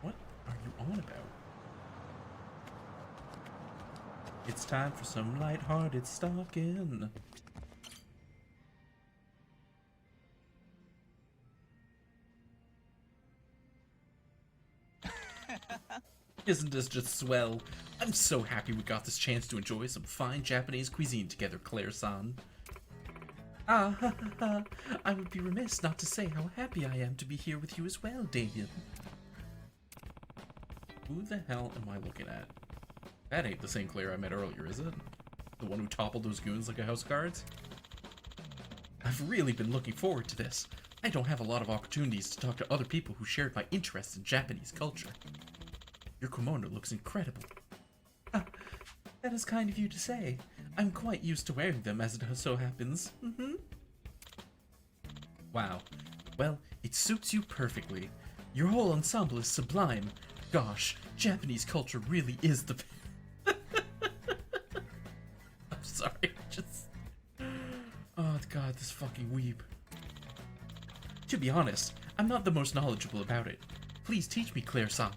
What are you on about? It's time for some lighthearted stalking. Isn't this just swell? I'm so happy we got this chance to enjoy some fine Japanese cuisine together, Claire-san. Ah, ha, ha, ha. I would be remiss not to say how happy I am to be here with you as well, Damien. Who the hell am I looking at? That ain't the same Claire I met earlier, is it? The one who toppled those goons like a house guards? I've really been looking forward to this. I don't have a lot of opportunities to talk to other people who shared my interests in Japanese culture. Your kimono looks incredible. Ah, that is kind of you to say. I'm quite used to wearing them as it so happens. Mm-hmm. Wow. Well, it suits you perfectly. Your whole ensemble is sublime. Gosh, Japanese culture really is the... I'm sorry, just... Oh god, this fucking weeb. To be honest, I'm not the most knowledgeable about it. Please teach me, Claire-san.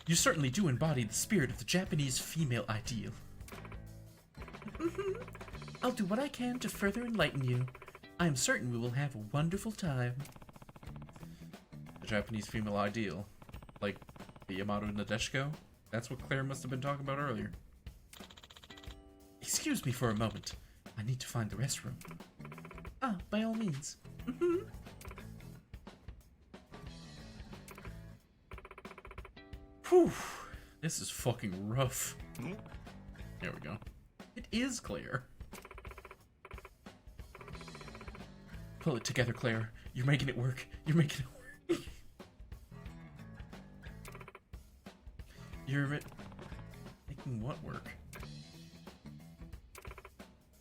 You certainly do embody the spirit of the Japanese female ideal. I'll do what I can to further enlighten you. I am certain we will have a wonderful time. The Japanese female ideal. Like the Yamato Nadeshiko? That's what Claire must have been talking about earlier. Excuse me for a moment. I need to find the restroom. Ah, by all means. Whew. This is fucking rough. There we go. It is Claire. Pull it together, Claire. You're making it work. You're making it work. You're making what work?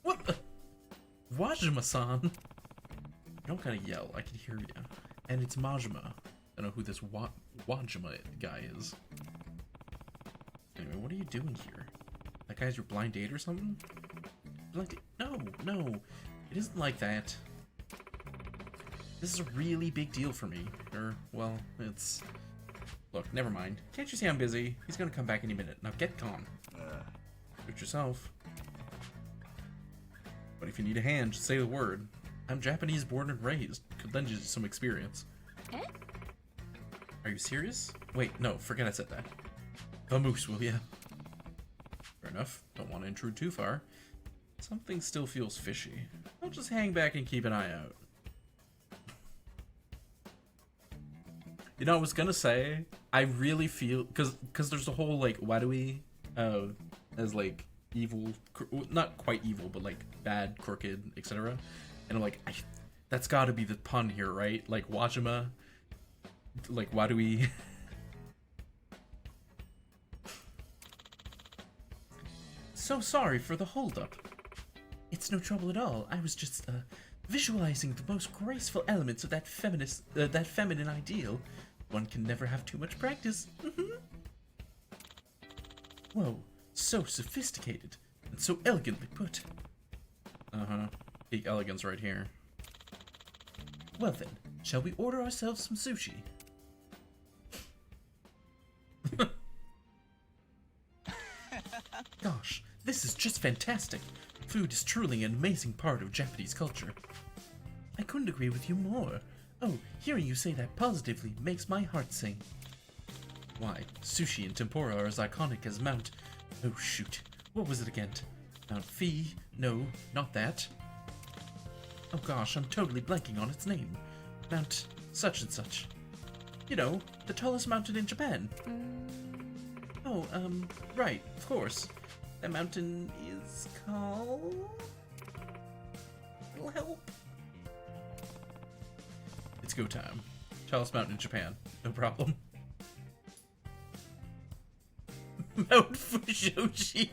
What the? Wajima-san. You don't gotta yell. I can hear you. And it's Majima. I don't know who this Wajima guy is. Anyway, what are you doing here? That guy's your blind date or something? Blind date? No, no. It isn't like that. This is a really big deal for me. Or, well, it's... Look, never mind. Can't you see I'm busy? He's gonna come back any minute. Now get calm. Do it yourself. But if you need a hand, just say the word. I'm Japanese born and raised. Could lend you some experience. Eh? Are you serious? Wait, no, forget I said that. Vamoose, will ya? Fair enough. Don't want to intrude too far. Something still feels fishy. I'll just hang back and keep an eye out. You know, I was gonna say, I really feel, cause there's a whole, like, Wadui, as, like, evil, not quite evil, but, like, bad, crooked, etc. And I'm like, that's gotta be the pun here, right? Like, Wajima, like, Wadui. So sorry for the holdup. It's no trouble at all. I was just, visualizing the most graceful elements of that feminine ideal. One can never have too much practice. Whoa, so sophisticated and so elegantly put. Peak elegance right here. Well then, shall we order ourselves some sushi? Gosh, this is just fantastic. Food is truly an amazing part of Japanese culture. I couldn't agree with you more. Oh, hearing you say that positively makes my heart sing. Why, sushi and tempura are as iconic as Mount... Oh shoot, what was it again? Mount Phi? No, not that. Oh gosh, I'm totally blanking on its name. Mount such and such. You know, the tallest mountain in Japan. Oh, right, of course. That mountain is called... It'll help. It's go time. Tallest mountain in Japan. No problem. Mount Fujoshi.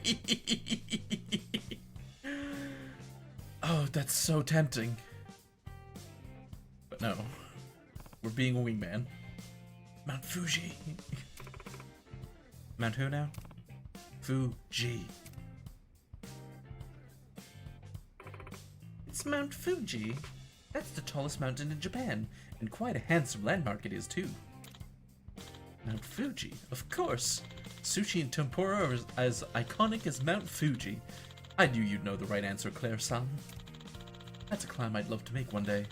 Oh, that's so tempting. But no. We're being a wingman. Mount Fuji. Mount who now? Fuji. It's Mount Fuji. That's the tallest mountain in Japan, and quite a handsome landmark it is too. Mount Fuji, of course. Sushi and tempura are as iconic as Mount Fuji. I knew you'd know the right answer, Claire-san. That's a climb I'd love to make one day.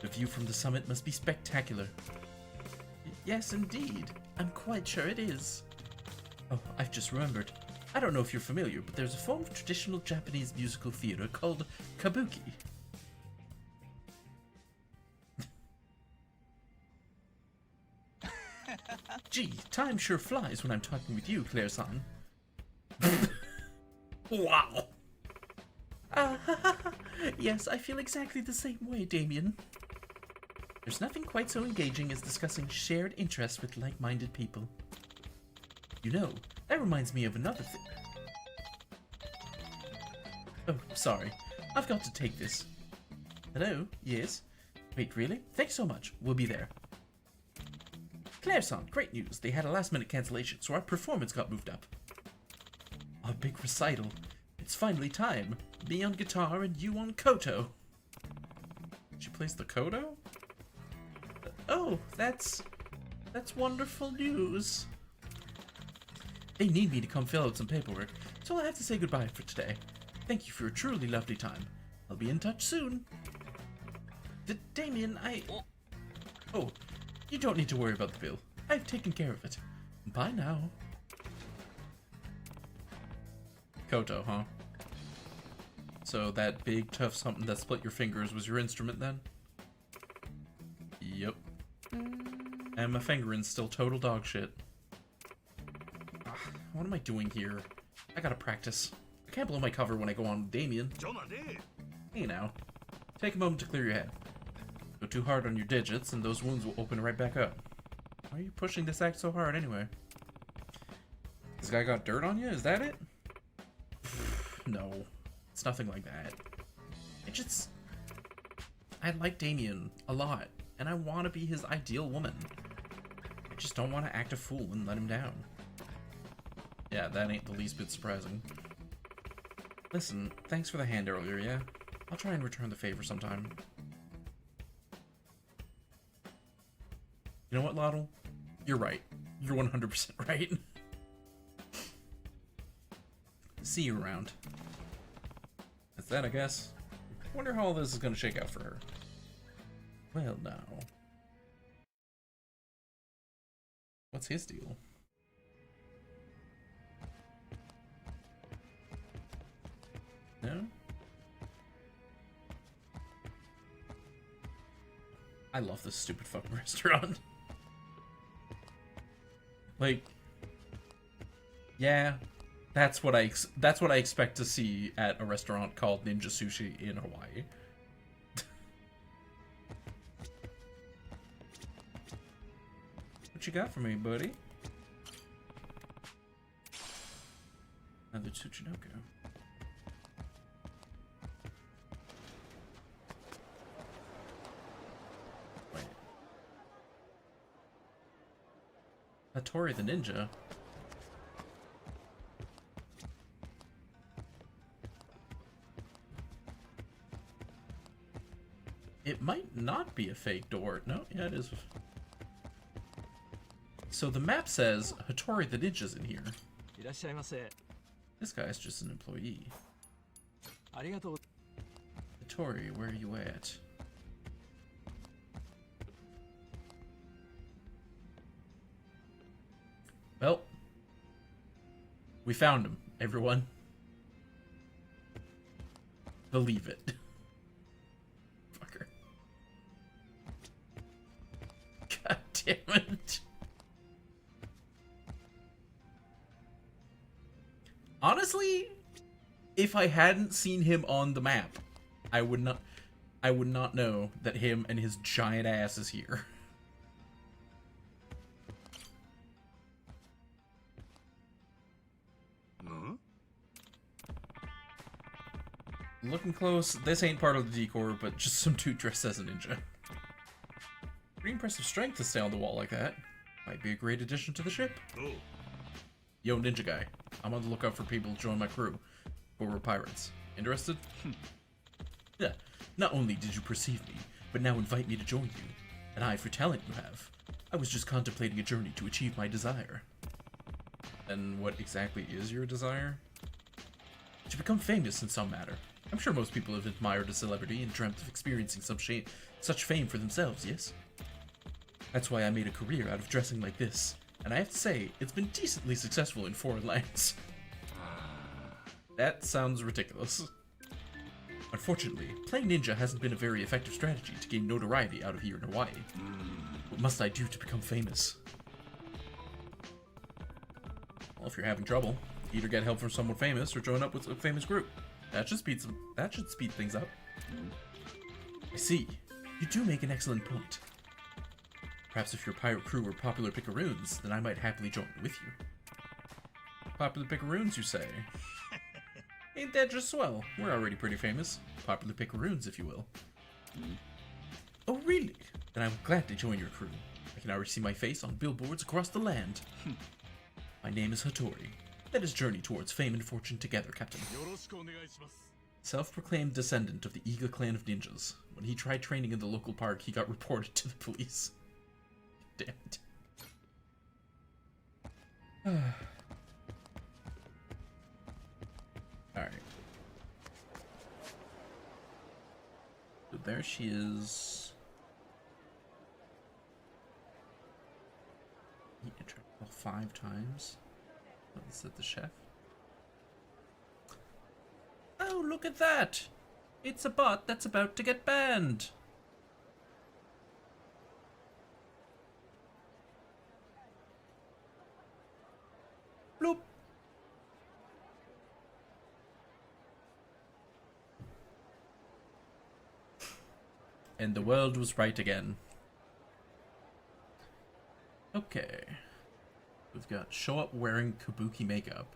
The view from the summit must be spectacular. Yes, indeed. I'm quite sure it is. Oh, I've just remembered. I don't know if you're familiar, but there's a form of traditional Japanese musical theater called kabuki. Gee, time sure flies when I'm talking with you, Claire-san. Wow. Yes, I feel exactly the same way, Damien. There's nothing quite so engaging as discussing shared interests with like-minded people. You know, that reminds me of another thing. Oh, sorry. I've got to take this. Hello? Yes? Wait, really? Thanks so much. We'll be there. Claire-san, great news. They had a last-minute cancellation, so our performance got moved up. Our big recital. It's finally time. Me on guitar and you on koto. She plays the koto? Oh, that's wonderful news. They need me to come fill out some paperwork, so I'll have to say goodbye for today. Thank you for a truly lovely time. I'll be in touch soon. Damien, Oh, you don't need to worry about the bill. I've taken care of it. Bye now. Koto, huh? So that big, tough something that split your fingers was your instrument then? Yep. And my fingering's still total dog shit. What am I doing here? I gotta practice. I can't blow my cover when I go on with Damien. Hey now. Take a moment to clear your head. Go too hard on your digits and those wounds will open right back up. Why are you pushing this act so hard anyway? This guy got dirt on you? Is that it? No. It's nothing like that. I like Damien a lot, and I want to be his ideal woman. I just don't want to act a fool and let him down. Yeah, that ain't the least bit surprising. Listen, thanks for the hand earlier, yeah? I'll try and return the favor sometime. You know what, Lottle? You're right. You're 100% right. See you around. That's that, I guess. Wonder how all this is gonna shake out for her. Well, now. What's his deal? No? I love this stupid fucking restaurant. Like, yeah, that's what I expect to see at a restaurant called Ninja Sushi in Hawaii. What you got for me, buddy? Another Tsuchinoko. Wait. Hattori the Ninja? It might not be a fake door. No, yeah, it is. So the map says Hattori the Ninja's in here. This guy's just an employee. Hattori, where are you at? Well, we found him, everyone. Believe it. Fucker. God damn it. Honestly, if I hadn't seen him on the map, I would not know that him and his giant ass is here. Looking close, this ain't part of the decor, but just some dude dressed as a ninja. Pretty impressive strength to stay on the wall like that. Might be a great addition to the ship. Oh. Yo, ninja guy. I'm on the lookout for people to join my crew. But we're pirates. Interested? Yeah. Not only did you perceive me, but now invite me to join you. And I for talent you have. I was just contemplating a journey to achieve my desire. And what exactly is your desire? To become famous in some matter. I'm sure most people have admired a celebrity and dreamt of experiencing such fame for themselves, yes? That's why I made a career out of dressing like this. And I have to say, it's been decently successful in foreign lands. That sounds ridiculous. Unfortunately, playing ninja hasn't been a very effective strategy to gain notoriety out of here in Hawaii. What must I do to become famous? Well, if you're having trouble, either get help from someone famous or join up with a famous group. That should speed things up. I see. You do make an excellent point. Perhaps if your pirate crew were popular picaroons, then I might happily join with you. Popular picaroons, you say? Ain't that just swell? We're already pretty famous. Popular picaroons, if you will. Oh, really? Then I'm glad to join your crew. I can already see my face on billboards across the land. My name is Hattori. Let us journey towards fame and fortune together, Captain. Self-proclaimed descendant of the Iga clan of ninjas. When he tried training in the local park, he got reported to the police. Damn it. there she is. Eat a triple 5 times. Is that the chef? Oh, look at that! It's a bot that's about to get banned! Bloop! And the world was right again. Okay. We've got show up wearing kabuki makeup.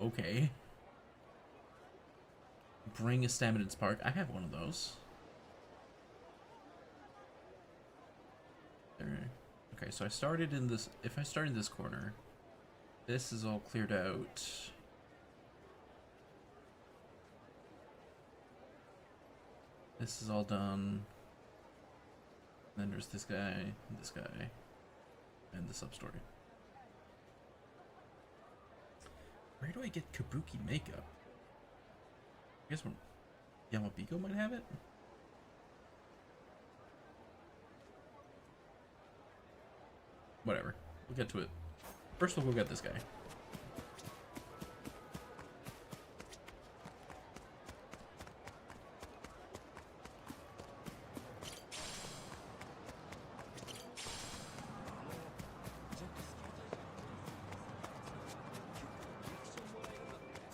Okay. Bring a stamina spark. I have one of those. There. Okay, so I started in this. If I start in this corner, this is all cleared out. This is all done. Then there's this guy, and the sub-story. Where do I get kabuki makeup? I guess when Yamabiko might have it? Whatever. We'll get to it. First we'll go get this guy.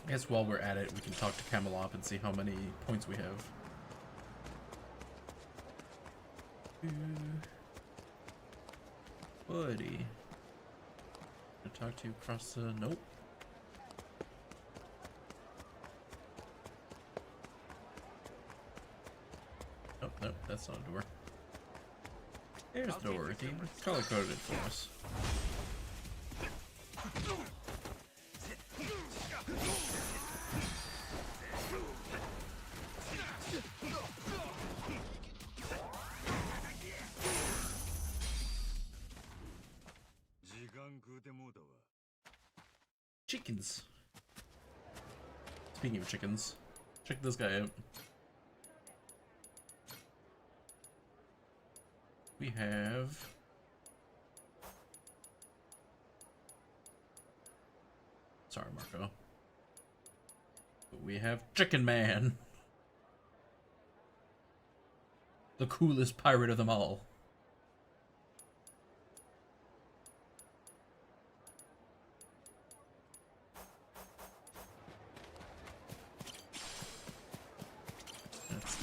I guess while we're at it, we can talk to Camelop and see how many points we have. Buddy. Can I talk to you across the... Nope. Oh, nope, that's not a door. There's Dorothy. Color-coded it for us. Chickens. Speaking of chickens, check this guy out. We have... Sorry, Marco. But we have Chicken Man. The coolest pirate of them all. That's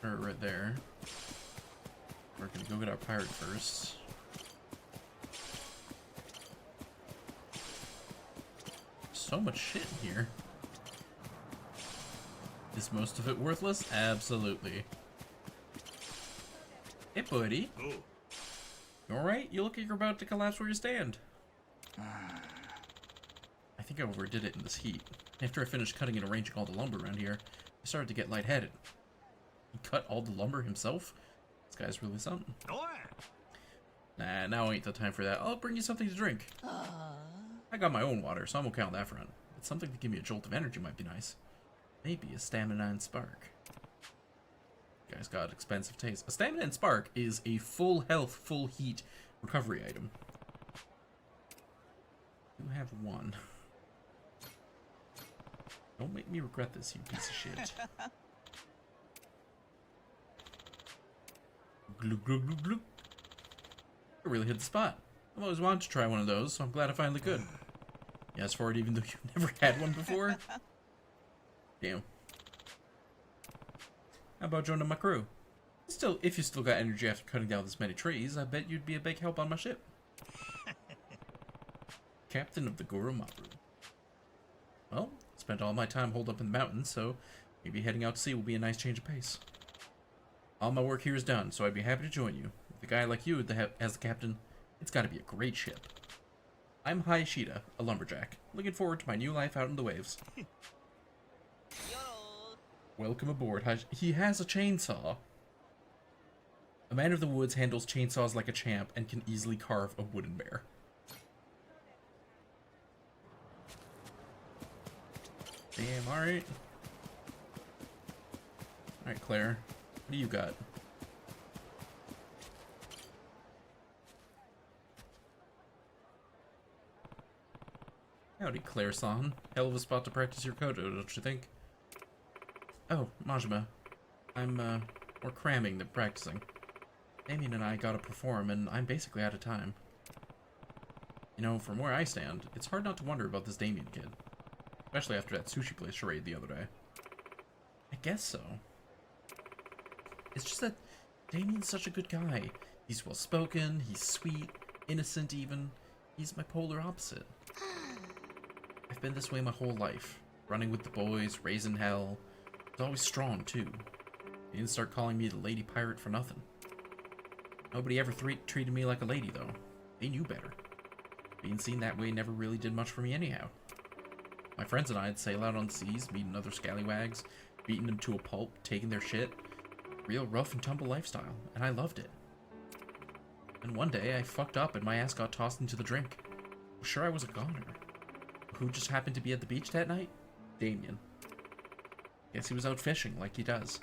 her right there. We're gonna go get our pirate first. So much shit in here. Is most of it worthless? Absolutely. Hey, buddy. You alright? You look like you're about to collapse where you stand. I think I overdid it in this heat. After I finished cutting and arranging all the lumber around here, I started to get lightheaded. He cut all the lumber himself? This guy's really something. Nah, now ain't the time for that. I'll bring you something to drink. I got my own water, so I'm okay on that front. But something to give me a jolt of energy might be nice. Maybe a stamina and spark. You guys got expensive taste. A stamina and spark is a full health, full heat recovery item. You have one. Don't make me regret this, you piece of shit. Glug, glug, glug, glug. I really hit the spot. I've always wanted to try one of those, so I'm glad I finally could. You asked for it even though you've never had one before? Damn. How about joining my crew? Still, if you still got energy after cutting down this many trees, I bet you'd be a big help on my ship. Captain of the Goromaru. Well, spent all my time holed up in the mountains, so maybe heading out to sea will be a nice change of pace. All my work here is done, so I'd be happy to join you. With a guy like you as the captain, it's gotta be a great ship. I'm Hayashida, a lumberjack. Looking forward to my new life out in the waves. Welcome aboard. He has a chainsaw. A man of the woods handles chainsaws like a champ and can easily carve a wooden bear. Damn, alright. Alright, Claire. What do you got? Howdy, Claire-san. Hell of a spot to practice your kodo, don't you think? Oh, Majima. We're cramming than practicing. Damien and I gotta perform, and I'm basically out of time. You know, from where I stand, it's hard not to wonder about this Damien kid. Especially after that sushi place charade the other day. I guess so. It's just that Damien's such a good guy. He's well-spoken, he's sweet, innocent even. He's my polar opposite. I've been this way my whole life. Running with the boys, raising hell. I was always strong, too. They didn't start calling me the lady pirate for nothing. Nobody ever treated me like a lady, though. They knew better. Being seen that way never really did much for me anyhow. My friends and I'd sail out on seas, meeting other scallywags, beating them to a pulp, taking their shit. Real rough and tumble lifestyle, and I loved it. And one day, I fucked up and my ass got tossed into the drink. Sure, I was a goner. Who just happened to be at the beach that night? Damien. Guess he was out fishing, like he does.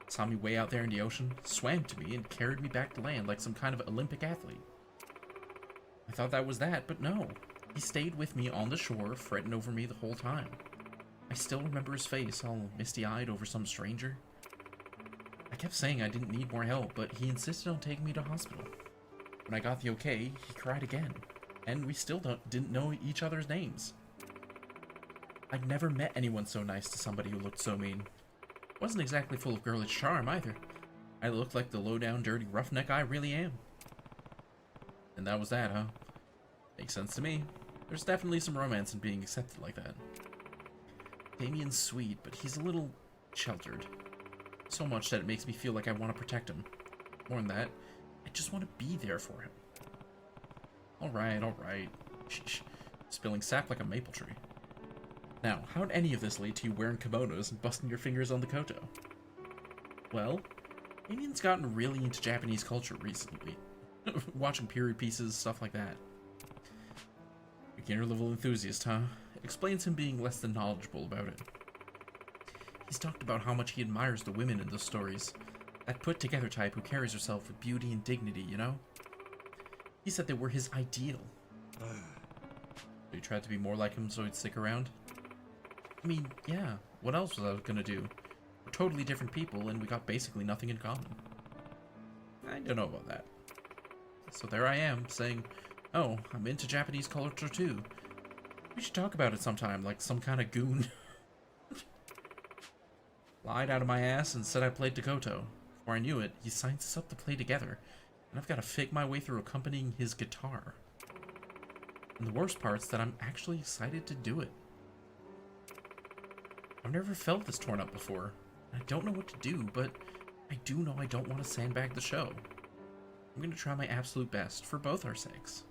Saw me way out there in the ocean, swam to me, and carried me back to land like some kind of Olympic athlete. I thought that was that, but no. He stayed with me on the shore, fretting over me the whole time. I still remember his face, all misty-eyed over some stranger. I kept saying I didn't need more help, but he insisted on taking me to hospital. When I got the okay, he cried again, and we still didn't know each other's names. I'd never met anyone so nice to somebody who looked so mean. Wasn't exactly full of girlish charm either. I looked like the low-down, dirty roughneck I really am. And that was that, huh? Makes sense to me. There's definitely some romance in being accepted like that. Damien's sweet, but he's a little sheltered. So much that it makes me feel like I want to protect him. More than that, I just want to be there for him. Alright, alright. Sheesh. Spilling sap like a maple tree. Now, how'd any of this lead to you wearing kimonos and busting your fingers on the koto? Well, Damien's gotten really into Japanese culture recently. Watching period pieces, stuff like that. Beginner level enthusiast, huh? It explains him being less than knowledgeable about it. He's talked about how much he admires the women in those stories. That put-together type who carries herself with beauty and dignity, you know? He said they were his ideal. So he tried to be more like him so he'd stick around? I mean, yeah, what else was I gonna do? We're totally different people, and we got basically nothing in common. I don't know about that. So there I am, saying, oh, I'm into Japanese culture too. We should talk about it sometime, like some kind of goon. Lied out of my ass and said I played Dakoto. Before I knew it, he signs us up to play together, and I've got to fake my way through accompanying his guitar. And the worst part's that I'm actually excited to do it. I've never felt this torn up before. I don't know what to do, but I do know I don't want to sandbag the show. I'm going to try my absolute best for both our sakes.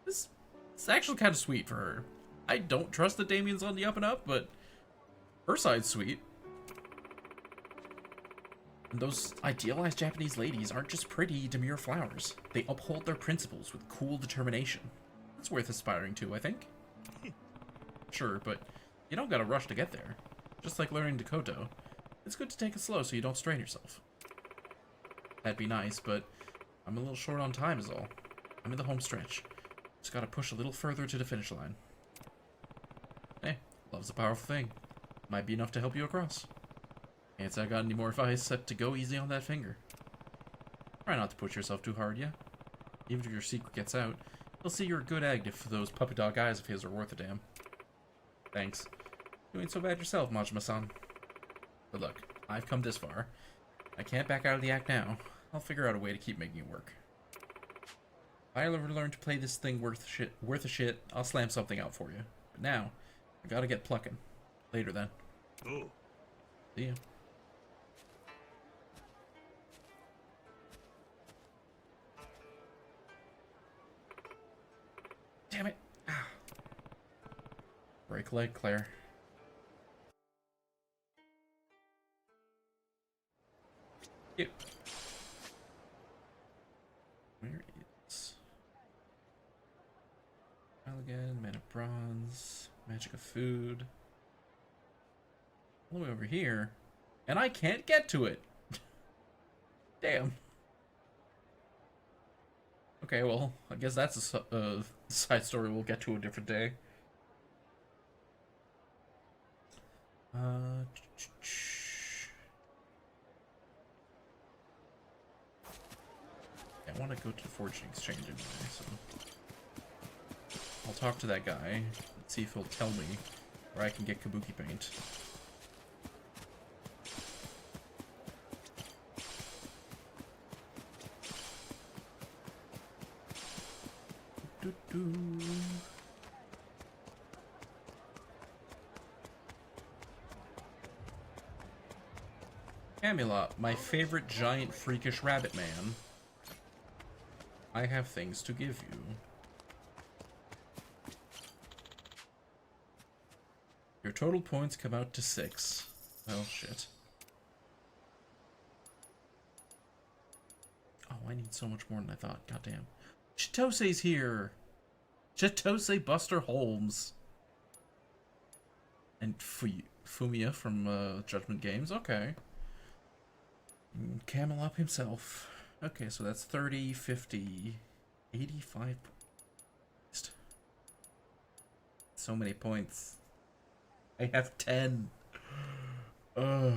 This is actually kind of sweet for her. I don't trust that Damien's on the up and up, but her side's sweet. And those idealized Japanese ladies aren't just pretty, demure flowers. They uphold their principles with cool determination. That's worth aspiring to, I think. Sure, but you don't gotta rush to get there. Just like learning Dakoto, it's good to take it slow so you don't strain yourself. That'd be nice, but I'm a little short on time is all. I'm in the home stretch. Just gotta push a little further to the finish line. Hey, love's a powerful thing. Might be enough to help you across. Can't say I got any more advice except to go easy on that finger. Try not to push yourself too hard, yeah? Even if your secret gets out, he'll see you're a good egg if those puppy dog eyes of his are worth a damn. Thanks. You ain't so bad yourself, Majima-san. But look, I've come this far. I can't back out of the act now. I'll figure out a way to keep making it work. If I ever learn to play this thing worth a shit, I'll slam something out for you. But now, I gotta get plucking. Later then. Oh. See ya. Damn it. Ah. Break leg, Claire. Yep. Where is Again, Man of Bronze, Magic of Food. All the way over here. And I can't get to it. Damn. Okay, well, I guess that's a side story we'll get to a different day. I want to go to the Fortune Exchange anyway, so I'll talk to that guy and see if he'll tell me where I can get kabuki paint. Camelot, my favorite giant freakish rabbit man. I have things to give you. Your total points come out to 6. Oh, shit. Oh, I need so much more than I thought. Goddamn. Chitose's here! Chitose Buster Holmes. And Fumiya from Judgment Games. Okay. Camelot himself. Okay, so that's 30, 50, 85. So many points. I have 10. Ugh.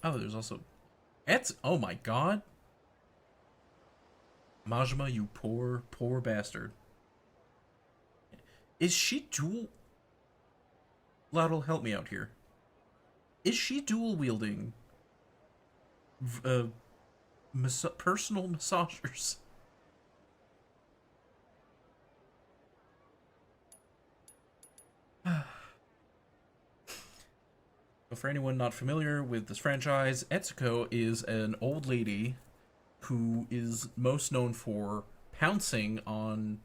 Oh, there's also... Oh my god! Majima, you poor, poor bastard. Is she dual... Laud'll help me out here. Is she dual wielding personal massagers? So for anyone not familiar with this franchise, Etsuko is an old lady who is most known for pouncing on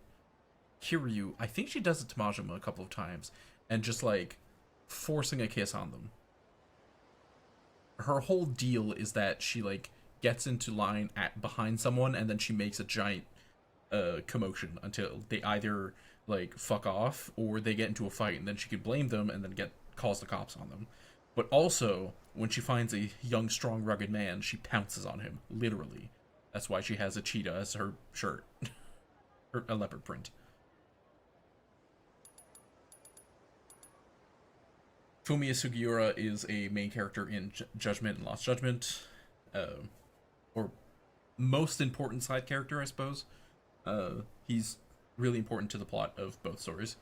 Kiryu. I think she does it to Majima a couple of times, and just like forcing a kiss on them. Her whole deal is that she like gets into line behind someone, and then she makes a giant commotion until they either like fuck off or they get into a fight, and then she can blame them and then calls the cops on them. But also, when she finds a young, strong, rugged man, she pounces on him, literally. That's why she has a cheetah as her shirt. A leopard print. Fumiya Sugiura is a main character in Judgment and Lost Judgment. Or most important side character, I suppose. He's really important to the plot of both stories.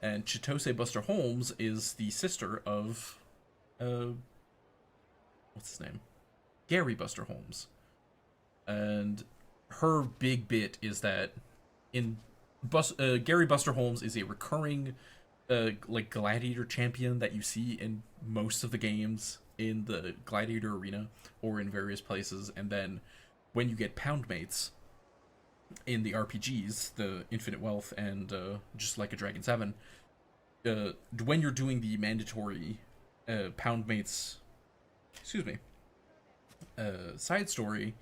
And Chitose Buster Holmes is the sister of... what's his name? Gary Buster Holmes. And her big bit is that in Gary Buster Holmes is a recurring like gladiator champion that you see in most of the games in the gladiator arena or in various places, and then when you get pound mates in the RPGs, the Infinite Wealth and Just Like a Dragon 7, when you're doing the mandatory pound mates, side story,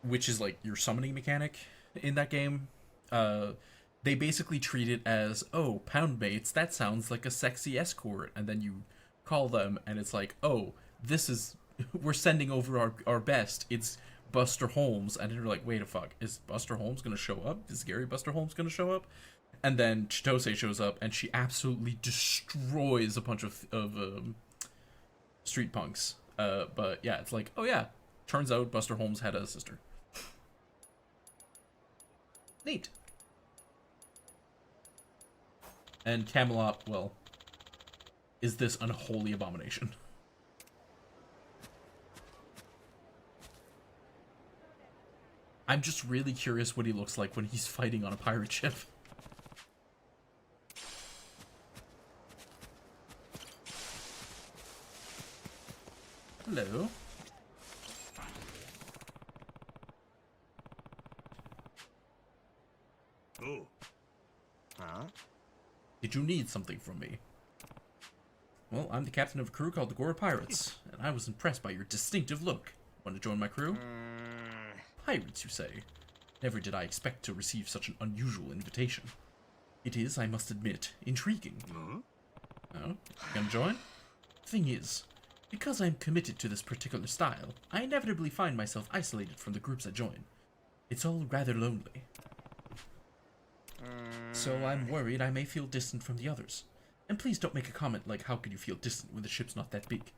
which is like your summoning mechanic in that game, they basically treat it as, oh, pound mates, that sounds like a sexy escort, and then you call them and it's like, oh, this is, we're sending over our best, it's Buster Holmes, and you're like, wait a fuck, is Buster Holmes gonna show up? Is Gary Buster Holmes gonna show up? And then Chitose shows up and she absolutely destroys a bunch of street punks. But yeah, it's like, oh yeah, turns out Buster Holmes had a sister. Neat. And Camelot, well, is this unholy abomination. I'm just really curious what he looks like when he's fighting on a pirate ship. Hello. Oh. Huh? Did you need something from me? Well, I'm the captain of a crew called the Gora Pirates, and I was impressed by your distinctive look. Want to join my crew? Pirates, you say? Never did I expect to receive such an unusual invitation. It is, I must admit, intriguing. Oh, you gonna join? Thing is, because I'm committed to this particular style, I inevitably find myself isolated from the groups I join. It's all rather lonely. So I'm worried I may feel distant from the others. And please don't make a comment like, how could you feel distant when the ship's not that big?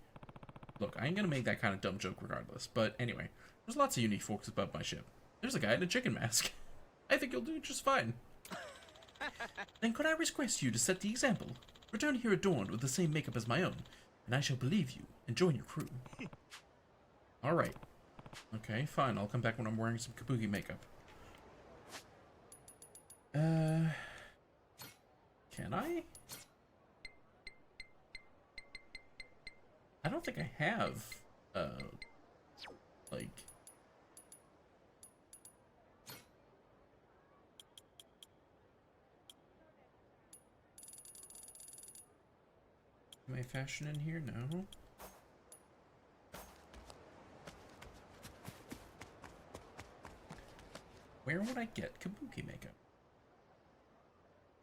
Look, I ain't gonna make that kind of dumb joke regardless, but anyway, there's lots of unique folks above my ship. There's a guy in a chicken mask. I think you'll do just fine. Then could I request you to set the example? Return here adorned with the same makeup as my own, and I shall believe you and join your crew. Alright. Okay, fine, I'll come back when I'm wearing some kabuki makeup. Can I? I don't think I have, like... Am I fashion in here? No. Where would I get kabuki makeup?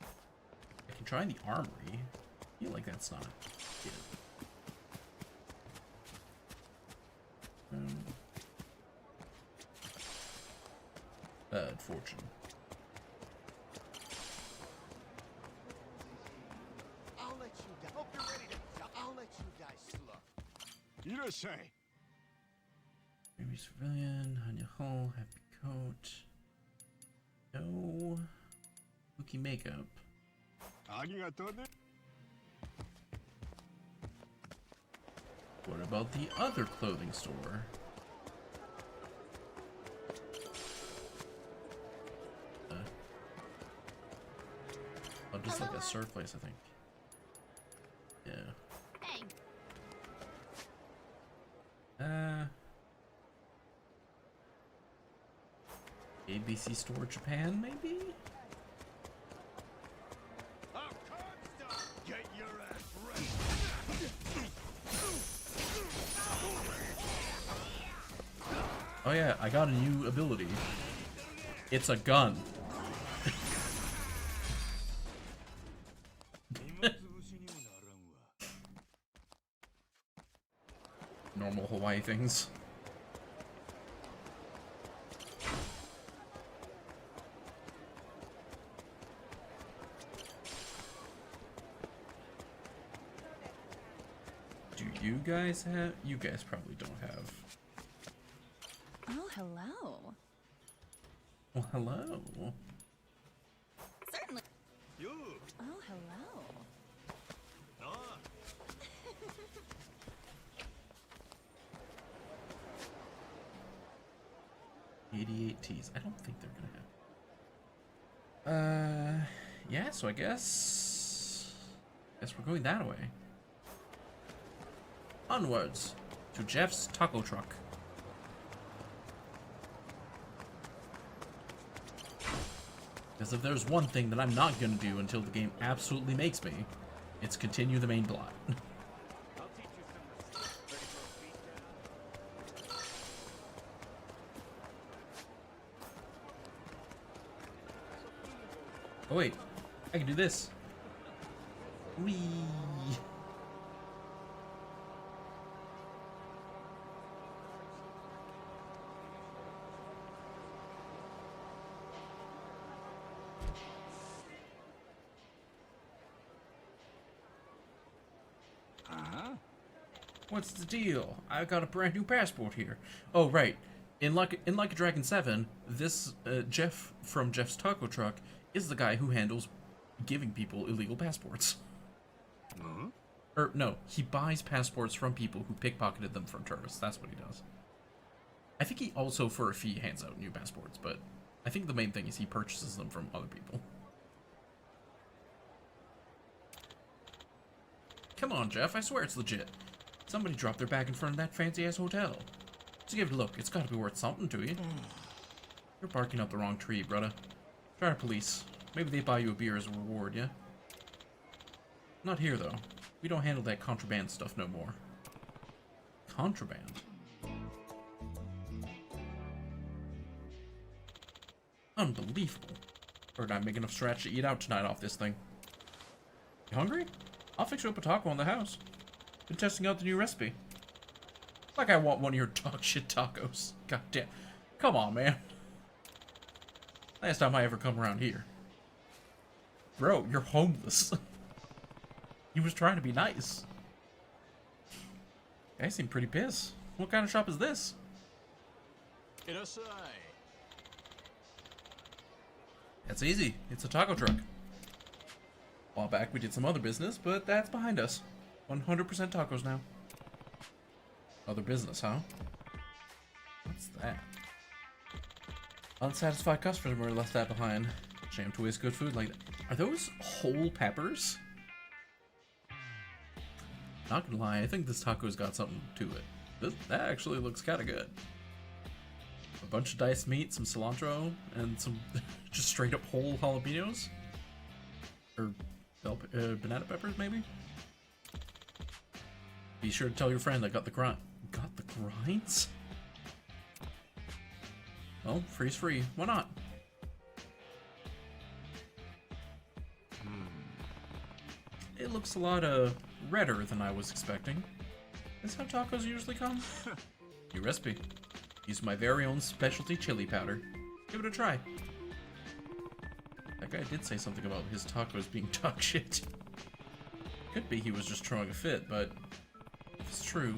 I can try the armory. I feel like that's not it. Bad fortune. I'll let you guys. Hope you're ready to. I'll let you guys slow. You don't say. Maybe civilian, Hanya Hull, happy coat. No kabuki makeup. What about the other clothing store? Oh, just like a surf place, I think. Yeah. Hey. ABC Store Japan, maybe? Get your ass ready. Oh yeah, I got a new ability. It's a gun. Normal Hawaii things. Do you guys have? You guys probably don't have. Oh, hello. Well, hello. Certainly. You. Oh, hello. Ah. 88 T's. I don't think they're gonna have. Yeah, so I guess we're going that way. Onwards to Jeff's taco truck. Because if there's one thing that I'm not gonna do until the game absolutely makes me, it's continue the main plot. I'll teach you some respect. Ready for a beat down? Oh wait, I can do this. Whee! What's the deal? I got a brand new passport here. Oh right, in Like a Dragon 7, this Jeff from Jeff's Taco Truck is the guy who handles giving people illegal passports. Or no, he buys passports from people who pickpocketed them from tourists. That's what he does. I think he also, for a fee, hands out new passports, but I think the main thing is he purchases them from other people. Come on, Jeff, I swear it's legit. Somebody dropped their bag in front of that fancy-ass hotel. Just give it a look, it's gotta be worth something to you. You're barking up the wrong tree, brother. Try our police. Maybe they buy you a beer as a reward, yeah? Not here, though. We don't handle that contraband stuff no more. Contraband? Unbelievable. Heard I make enough scratch to eat out tonight off this thing. You hungry? I'll fix you up a taco in the house. Been testing out the new recipe. Like I want one of your dog shit tacos. God damn. Come on, man. Last time I ever come around here. Bro, you're homeless. He was trying to be nice. Guy seemed pretty pissed. What kind of shop is this? That's easy. It's a taco truck. A while back we did some other business, but that's behind us. 100% tacos now. Other business, huh? What's that? Unsatisfied customer left that behind. Shame to waste good food like that. Are those whole peppers? Not gonna lie, I think this taco's got something to it. That actually looks kind of good. A bunch of diced meat, some cilantro, and some just straight up whole jalapenos? Or banana peppers, maybe? Be sure to tell your friend I got the grind. Got the grinds? Well, freeze free. Why not? It looks a lot redder than I was expecting. Is how tacos usually come? New recipe. Use my very own specialty chili powder. Give it a try. That guy did say something about his tacos being dog shit. Could be he was just throwing a fit, but if it's true,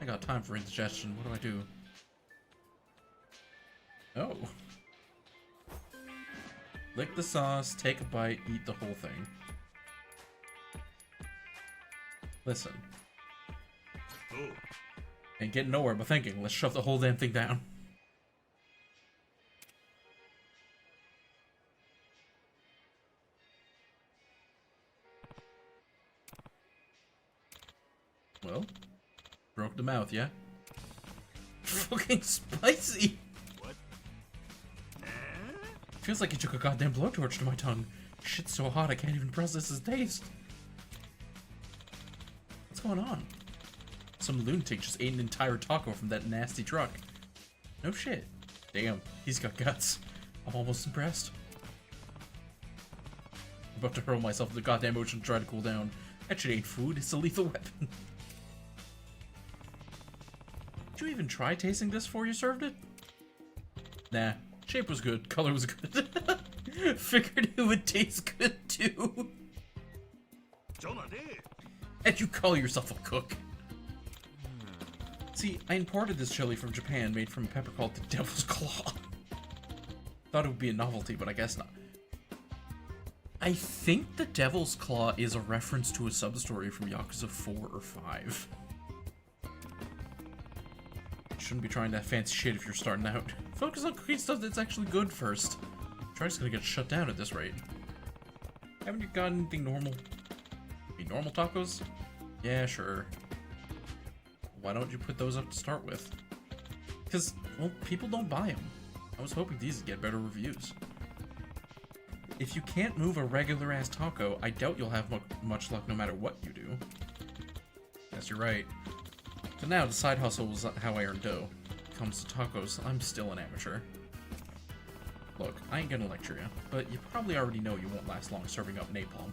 I got time for indigestion. What do I do? Oh. Lick the sauce, take a bite, eat the whole thing. Listen. Ain't getting nowhere but thinking. Let's shove the whole damn thing down. Well, broke the mouth, yeah? Fucking spicy! What? Feels like you took a goddamn blowtorch to my tongue. Shit's so hot I can't even process his taste. What's going on? Some lunatic just ate an entire taco from that nasty truck. No shit. Damn, he's got guts. I'm almost impressed. I'm about to hurl myself in the goddamn ocean to try to cool down. That shit ain't food, it's a lethal weapon. Did you even try tasting this before you served it? Nah, shape was good, color was good. Figured it would taste good too. And you call yourself a cook? See, I imported this chili from Japan, made from a pepper called the Devil's Claw. Thought it would be a novelty, but I guess not. I think the Devil's Claw is a reference to a sub-story from Yakuza 4 or 5. Shouldn't be trying that fancy shit if you're starting out. Focus on cooking stuff that's actually good first. Try's gonna get shut down at this rate. Haven't you got anything normal? Maybe normal tacos? Yeah, sure. Why don't you put those up to start with? Because, well, people don't buy them. I was hoping these would get better reviews. If you can't move a regular-ass taco, I doubt you'll have much luck no matter what you do. Yes, you're right. So now, the side hustle was how I earn dough. Comes to tacos, I'm still an amateur. Look, I ain't gonna lecture you, but you probably already know you won't last long serving up napalm.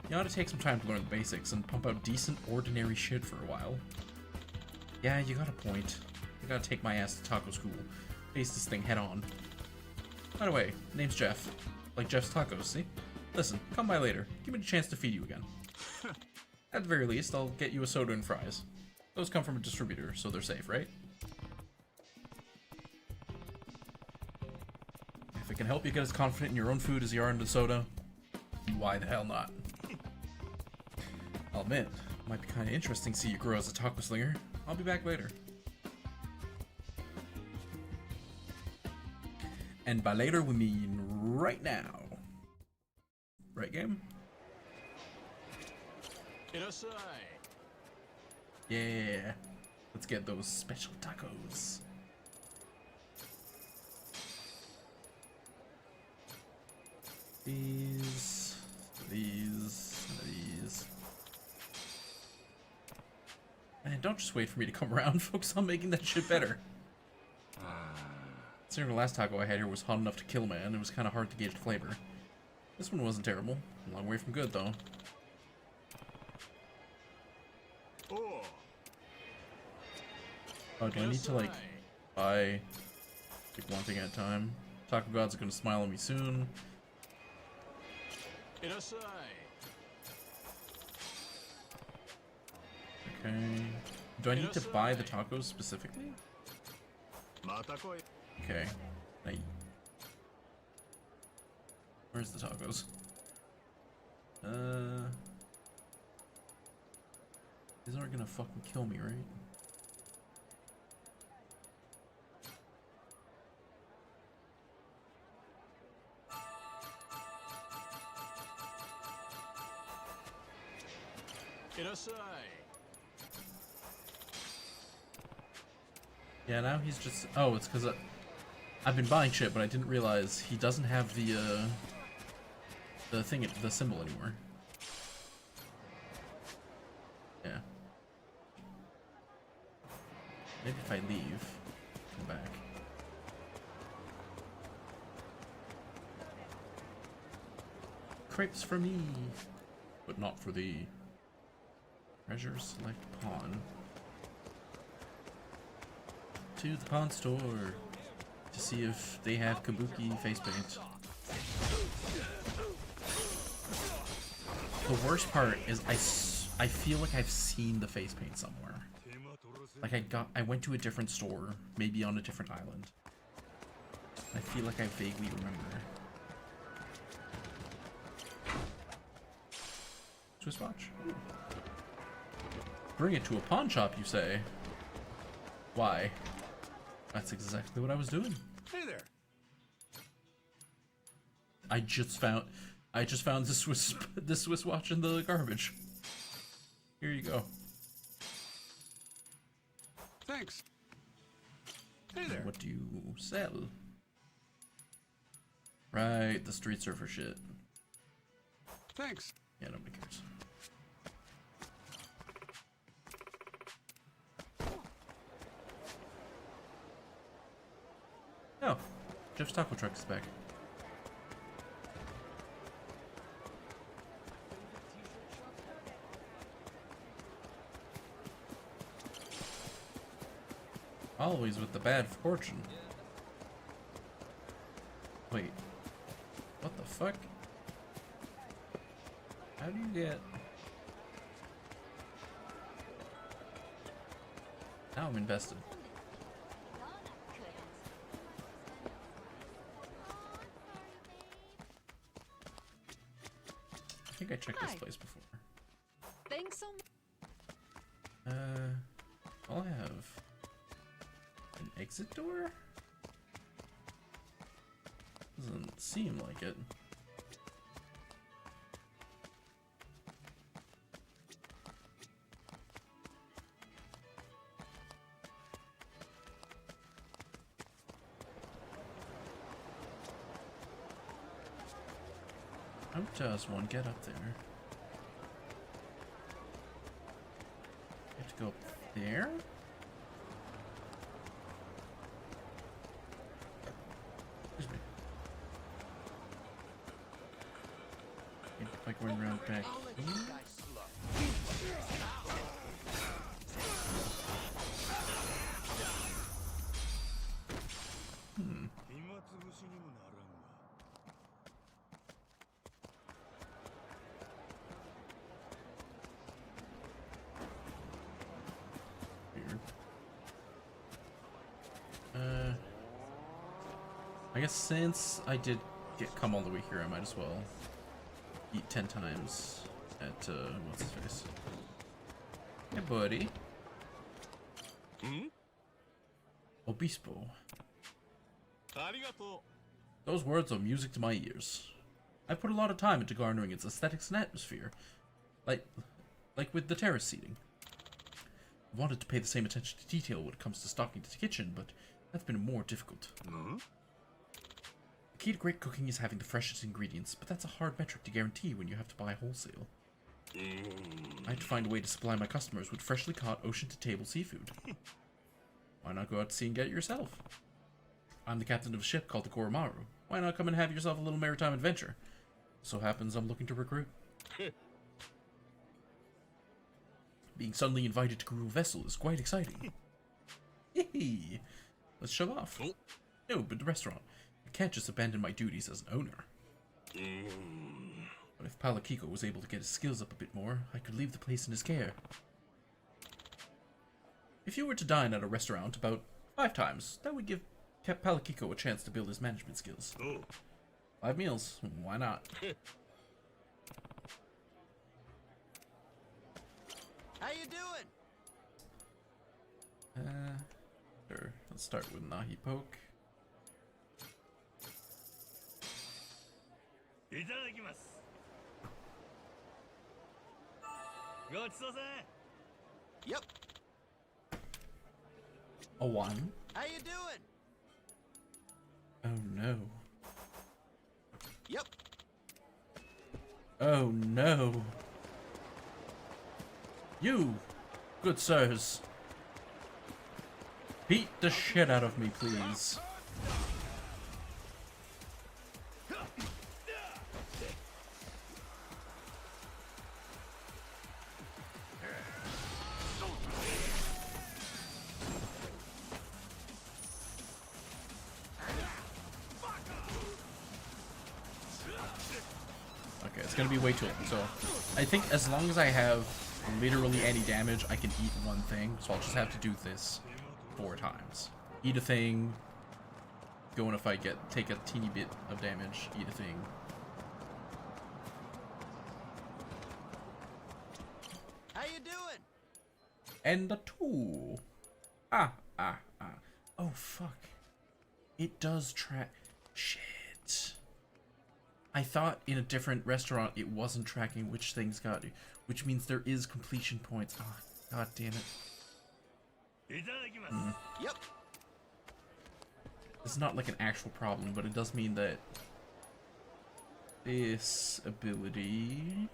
You ought to take some time to learn the basics and pump out decent, ordinary shit for a while. Yeah, you got a point. I gotta take my ass to taco school. Face this thing head on. By the way, name's Jeff. Like Jeff's Tacos, see? Listen, come by later. Give me a chance to feed you again. At the very least, I'll get you a soda and fries. Those come from a distributor, so they're safe, right? If it can help you get as confident in your own food as you are in the soda, why the hell not? I'll admit, it might be kind of interesting to see you grow as a taco slinger. I'll be back later. And by later, we mean right now. Right, game? Yeah. Let's get those special tacos. These. Man, don't just wait for me to come around. Focus on making that shit better. Considering the last taco I had here was hot enough to kill a man, it was kind of hard to gauge the flavor. This one wasn't terrible. A long way from good, though. Oh, do I need to, like, buy, like, one thing at a time? Taco Gods are gonna smile at me soon. Okay. Do I need to buy the tacos specifically? Okay. Where's the tacos? These aren't gonna fucking kill me, right? Yeah, now he's just... Oh, it's because I've been buying shit, but I didn't realize he doesn't have the thing, the symbol anymore. Yeah. Maybe if I leave, come back. Crepes for me, but not for thee. Treasure select pawn. To the pawn store to see if they have kabuki face paint. The worst part is I feel like I've seen the face paint somewhere. Like I went to a different store, maybe on a different island. I feel like I vaguely remember. Swiss watch. Bring it to a pawn shop, you say? Why? That's exactly what I was doing. Hey there. I just found this Swiss watch in the garbage. Here you go. Thanks. Hey there. What do you sell? Right, the street surfer shit. Thanks. Yeah, nobody cares. Oh, Jeff's taco truck is back. Always with the bad fortune. Wait. What the fuck? How do you get... Now I'm invested. I think I checked this place before. Thanks so much. I'll have an exit door? Doesn't seem like it. How does one get up there? You have to go up there? Excuse me. Like going around back here? I guess since I did come all the way here, I might as well eat 10 times at, what's his face? Hey, buddy. Obispo. Those words are music to my ears. I put a lot of time into garnering its aesthetics and atmosphere. Like with the terrace seating. I wanted to pay the same attention to detail when it comes to stocking the kitchen, but that's been more difficult. The key to great cooking is having the freshest ingredients, but that's a hard metric to guarantee when you have to buy wholesale. I had to find a way to supply my customers with freshly caught ocean-to-table seafood. Why not go out to sea and get it yourself? I'm the captain of a ship called the Koromaru. Why not come and have yourself a little maritime adventure? So happens I'm looking to recruit. Being suddenly invited to crew a vessel is quite exciting. Yay! Let's shove off. No, but the restaurant. I can't just abandon my duties as an owner. But if Palakiko was able to get his skills up a bit more, I could leave the place in his care. If you were to dine at a restaurant about 5 times, that would give Palakiko a chance to build his management skills. 5 meals, why not? How you doing? Sure. Let's start with Nahi Poke. Yep. A 1. How you doing? Oh no. Yep. Oh no. You, good sirs. Beat the shit out of me, please. Okay, it's gonna be way too long, so I think as long as I have literally any damage, I can eat one thing, so I'll just have to do this 4 times. Eat a thing, go in a fight, take a teeny bit of damage, eat a thing. How you doing? And a 2. Oh, fuck. It does track. Shit. I thought in a different restaurant it wasn't tracking which things got you, which means there is completion points. Oh, god damn it. Yep. It's not like an actual problem, but it does mean that this ability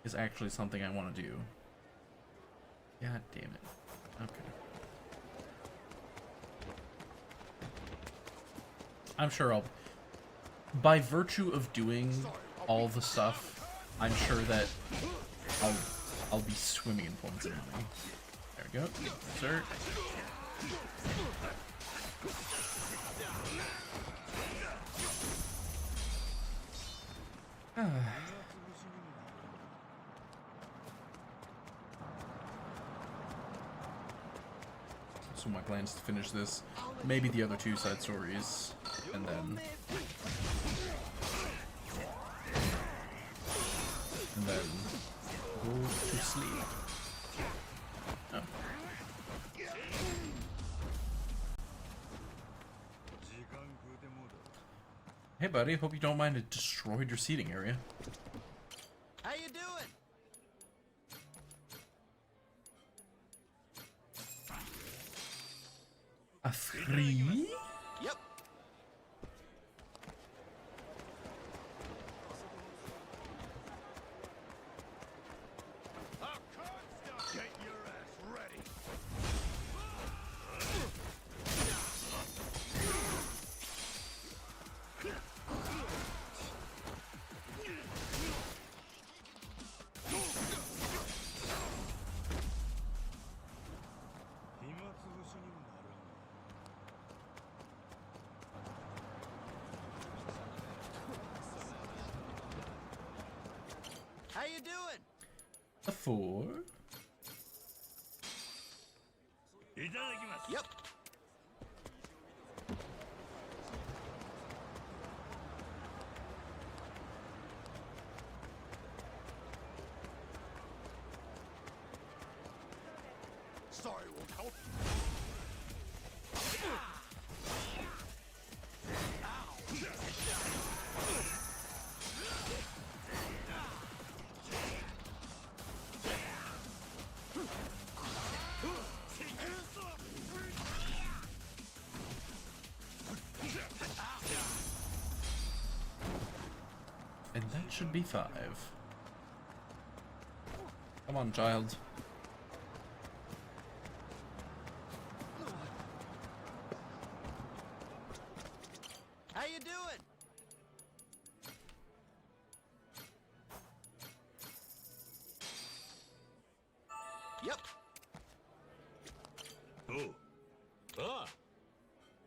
is actually something I want to do. God damn it. Okay. I'm sure by virtue of doing all the stuff, I'm sure that I'll be swimming in points of money. There we go. Sir. So my plan is to finish this, maybe the other 2 side stories, and then go to sleep. Oh. Hey buddy, hope you don't mind it destroyed your seating area. How you doing? A 3? Yep. Get your ass ready. How you doing? A 4? Yep. Sorry, won't help. And that should be 5. Come on, child. Yep.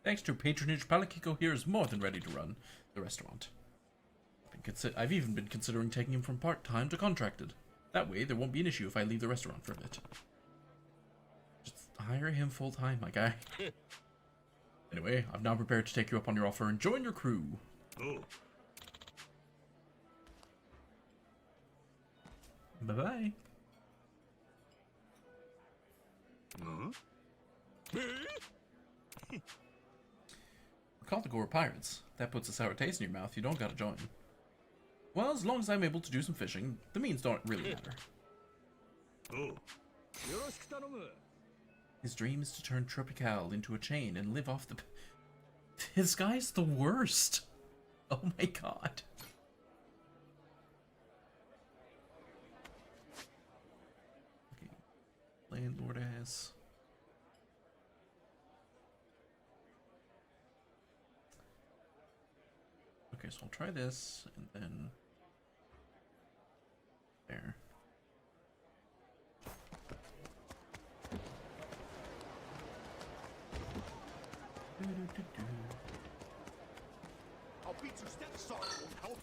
Thanks to patronage, Palakiko here is more than ready to run the restaurant. I've even been considering taking him from part-time to contracted. That way, there won't be an issue if I leave the restaurant for a bit. Just hire him full-time, my guy. Anyway, I'm now prepared to take you up on your offer and join your crew. Bye-bye. We're called the Gore Pirates. That puts a sour taste in your mouth. You don't gotta join. Well, as long as I'm able to do some fishing, the means don't really matter. His dream is to turn Tropical into a chain and live off the... This guy's the worst. Oh my god. Okay. Landlord ass. Okay, so I'll try this, and then... There. I'll beat your stepson. Help.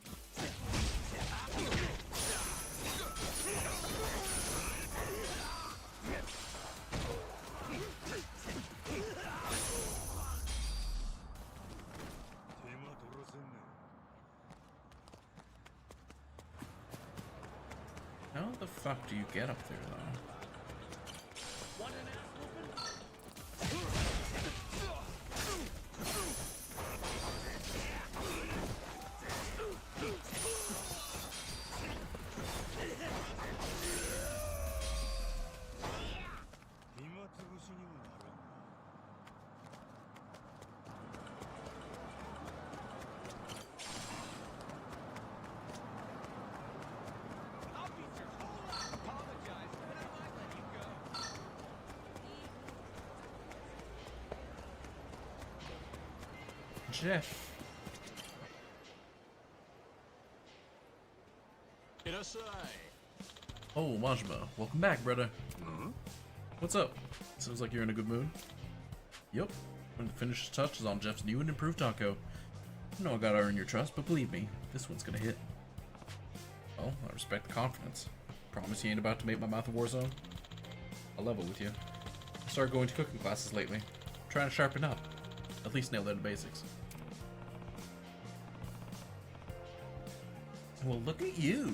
How the fuck do you get up there, though? Want an ass I'll beat your whole life. Apologize, but I might let you go. Jeff. Oh, Majima. Welcome back, brother. What's up? Seems like you're in a good mood. Yep. When the finished touch is on Jeff's new and improved taco. I know I gotta earn your trust, but believe me, this one's gonna hit. Well, I respect the confidence. Promise you ain't about to make my mouth a war zone? I'll level with you. I started going to cooking classes lately. Trying to sharpen up. At least nail down the basics. Well, look at you.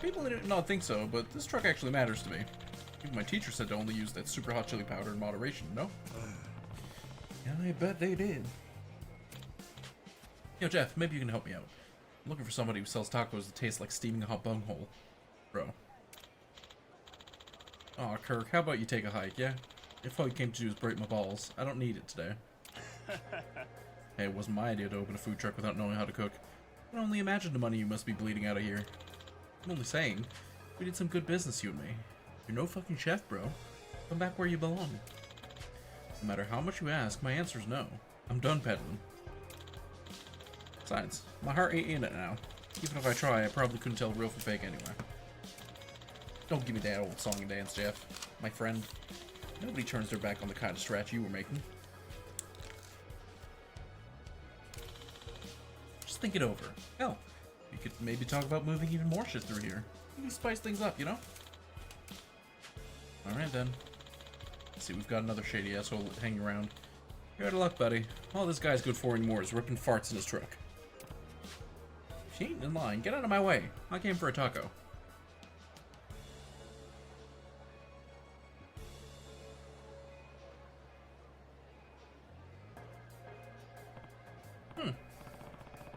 People did not think so, but this truck actually matters to me. Even my teacher said to only use that super hot chili powder in moderation, no? Yeah, I bet they did. Yo, Jeff, maybe you can help me out. I'm looking for somebody who sells tacos that taste like steaming a hot bunghole. Bro. Aw, Kirk, how about you take a hike, yeah? If all you came to do is break my balls, I don't need it today. Hey, it wasn't my idea to open a food truck without knowing how to cook. I can only imagine the money you must be bleeding out of here. I'm only saying, we did some good business, you and me. You're no fucking chef, bro. Come back where you belong. No matter how much you ask, my answer's no. I'm done peddling. Besides, my heart ain't in it now. Even if I try, I probably couldn't tell real from fake anyway. Don't give me that old song and dance, Jeff. My friend. Nobody turns their back on the kind of stretch you were making. Just think it over. Hell, we could maybe talk about moving even more shit through here. Maybe spice things up, you know? Alright then. Let's see, we've got another shady asshole hanging around. You're out of luck, buddy. All this guy's good for anymore is ripping farts in his truck. If you ain't in line, get out of my way. I came for a taco.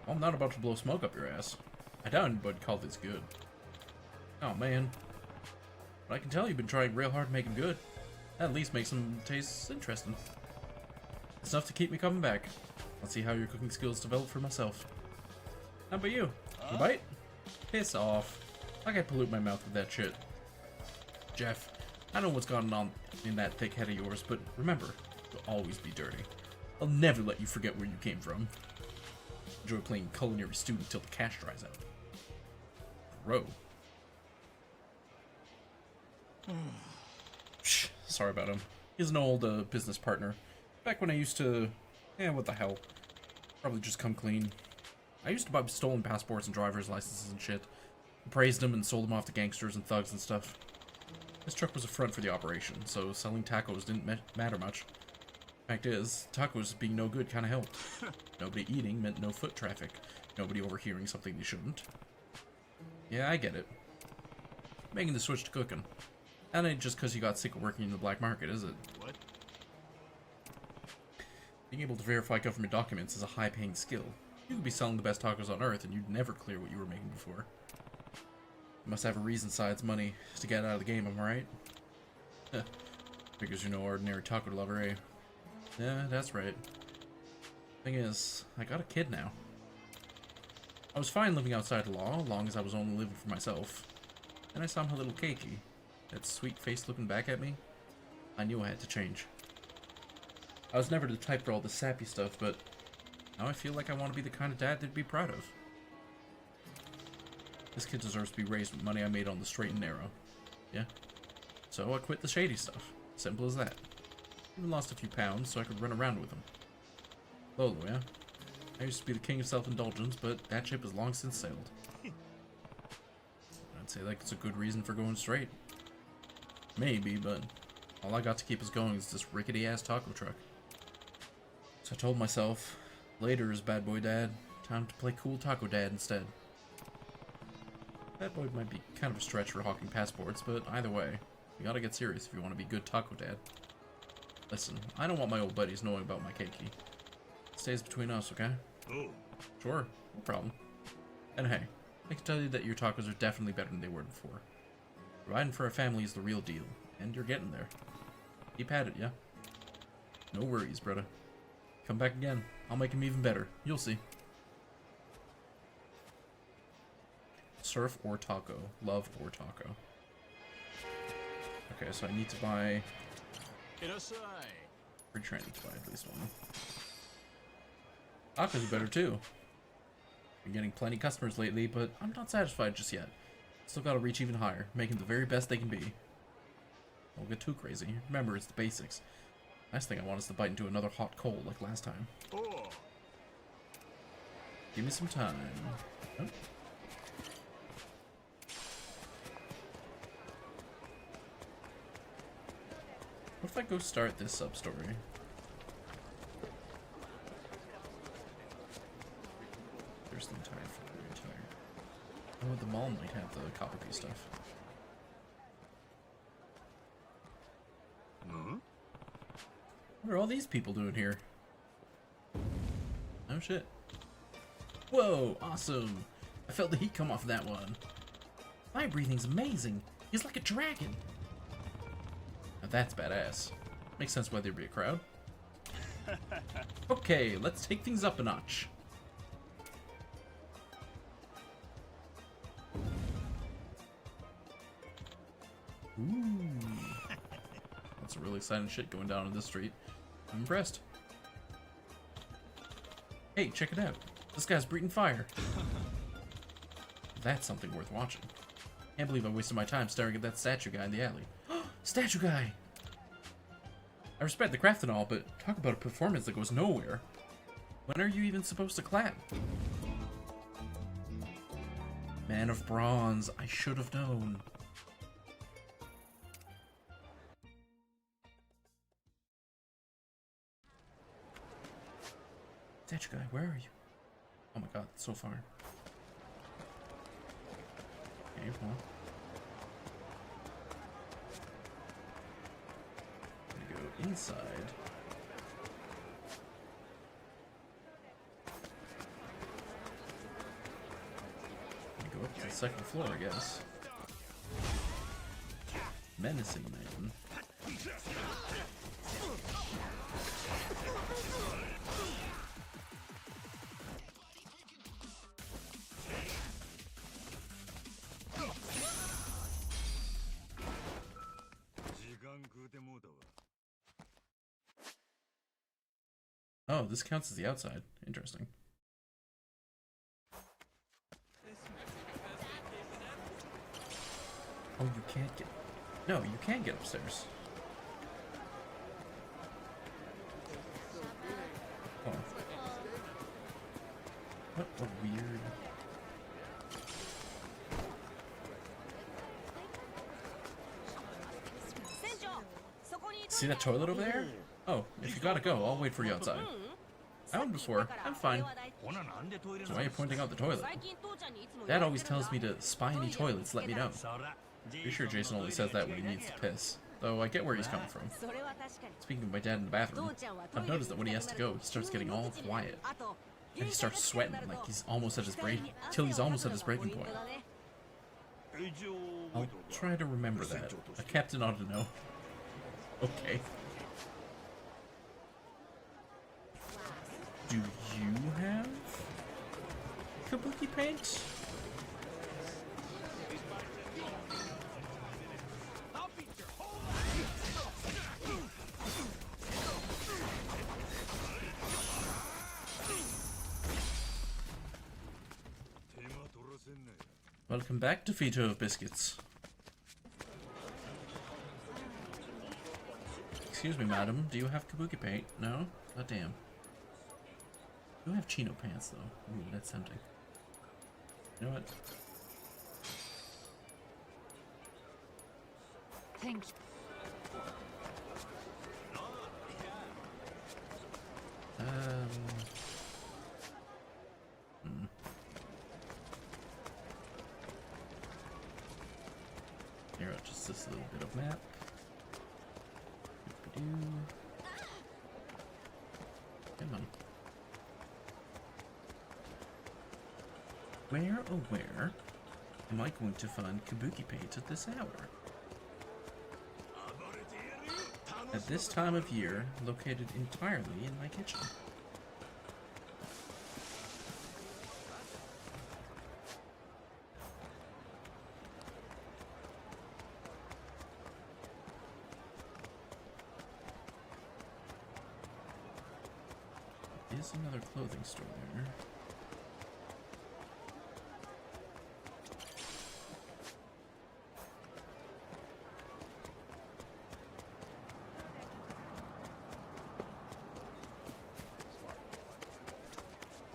Well, I'm not about to blow smoke up your ass. I doubt anybody called this good. Oh, man. But I can tell you've been trying real hard to make them good. That at least makes them taste interesting. It's enough to keep me coming back. Let's see how your cooking skills develop for myself. How about you? You bite? Piss off. I can't pollute my mouth with that shit. Jeff, I know what's gone on in that thick head of yours, but remember, you'll always be dirty. I'll never let you forget where you came from. Enjoy playing culinary student till the cash dries out. Bro. Psh, sorry about him. He's an old business partner. Back when I used to... Yeah, what the hell. Probably just come clean. I used to buy stolen passports and driver's licenses and shit. Praised them and sold them off to gangsters and thugs and stuff. This truck was a front for the operation, so selling tacos didn't matter much. Fact is, tacos being no good kinda helped. Nobody eating meant no foot traffic. Nobody overhearing something they shouldn't. Yeah, I get it. Making the switch to cooking. That ain't just because you got sick of working in the black market, is it? What? Being able to verify government documents is a high-paying skill. You could be selling the best tacos on earth and you'd never clear what you were making before. You must have a reason besides money to get out of the game, am I right? Huh. Figures you're no ordinary taco lover, eh? Yeah, that's right. Thing is, I got a kid now. I was fine living outside the law, as long as I was only living for myself. Then I saw my little Keiki, that sweet face looking back at me. I knew I had to change. I was never the type for all the sappy stuff, but now I feel like I want to be the kind of dad they'd be proud of. This kid deserves to be raised with money I made on the straight and narrow. Yeah? So I quit the shady stuff. Simple as that. Even lost a few pounds so I could run around with them. Lolo, yeah? I used to be the king of self-indulgence, but that ship has long since sailed. I'd say like it's a good reason for going straight. Maybe, but all I got to keep us going is this rickety-ass taco truck. So I told myself, later is bad boy dad, time to play cool taco dad instead. Bad boy might be kind of a stretch for hawking passports, but either way, you gotta get serious if you want to be good taco dad. Listen, I don't want my old buddies knowing about my keiki. It stays between us, okay? Oh. Sure, no problem. And hey, I can tell you that your tacos are definitely better than they were before. Providing for a family is the real deal, and you're getting there. Keep at it, yeah? No worries, brother. Come back again. I'll make him even better. You'll see. Surf or taco. Love or taco. Okay, so I need to buy... Free training to buy at least one. Tacos are better too. Been getting plenty customers lately, but I'm not satisfied just yet. Still gotta reach even higher, making the very best they can be. Don't get too crazy. Remember, it's the basics. Last thing I want is to bite into another hot coal like last time. Oh. Give me some time. Oh. What if I go start this sub-story? There's the entire Oh, the mall might have the copper piece stuff. What are all these people doing here? Oh shit. Whoa, awesome. I felt the heat come off that one. Fire breathing's amazing. He's like a dragon. Now that's badass. Makes sense why there'd be a crowd. Okay, let's take things up a notch. Ooh. That's some really exciting shit going down on this street. I'm impressed. Hey, check it out. This guy's breathing fire. That's something worth watching. Can't believe I wasted my time staring at that statue guy in the alley. Statue guy! I respect the craft and all, but talk about a performance that goes nowhere. When are you even supposed to clap? Man of bronze, I should have known. Statue guy, where are you? Oh my god, so far. Okay, well. Gonna go inside. Gonna go up to the second floor, I guess. Menacing man. Oh, this counts as the outside. Interesting. Oh, you can't get... No, you can get upstairs. Oh. What a weird... See that toilet over there? Oh, if you gotta go, I'll wait for you outside. I went before. I'm fine. So why are you pointing out the toilet? Dad always tells me to spy any toilets, let me know. Pretty sure Jason only says that when he needs to piss. Though I get where he's coming from. Speaking of my dad in the bathroom, I've noticed that when he has to go, he starts getting all quiet. And he starts sweating like he's almost at his breaking point. I'll try to remember that. A captain ought to know. Okay. Do you have kabuki paint? I'll beat your whole Welcome back to Feature of Biscuits. Excuse me, madam. Do you have kabuki paint? No? God damn. You have chino pants, though. Ooh, that's tempting. You know what? Thank you. Here, just this little bit of map. Come on. Where, oh where, am I going to find kabuki paint at this hour? At this time of year, located entirely in my kitchen. Is another clothing store there.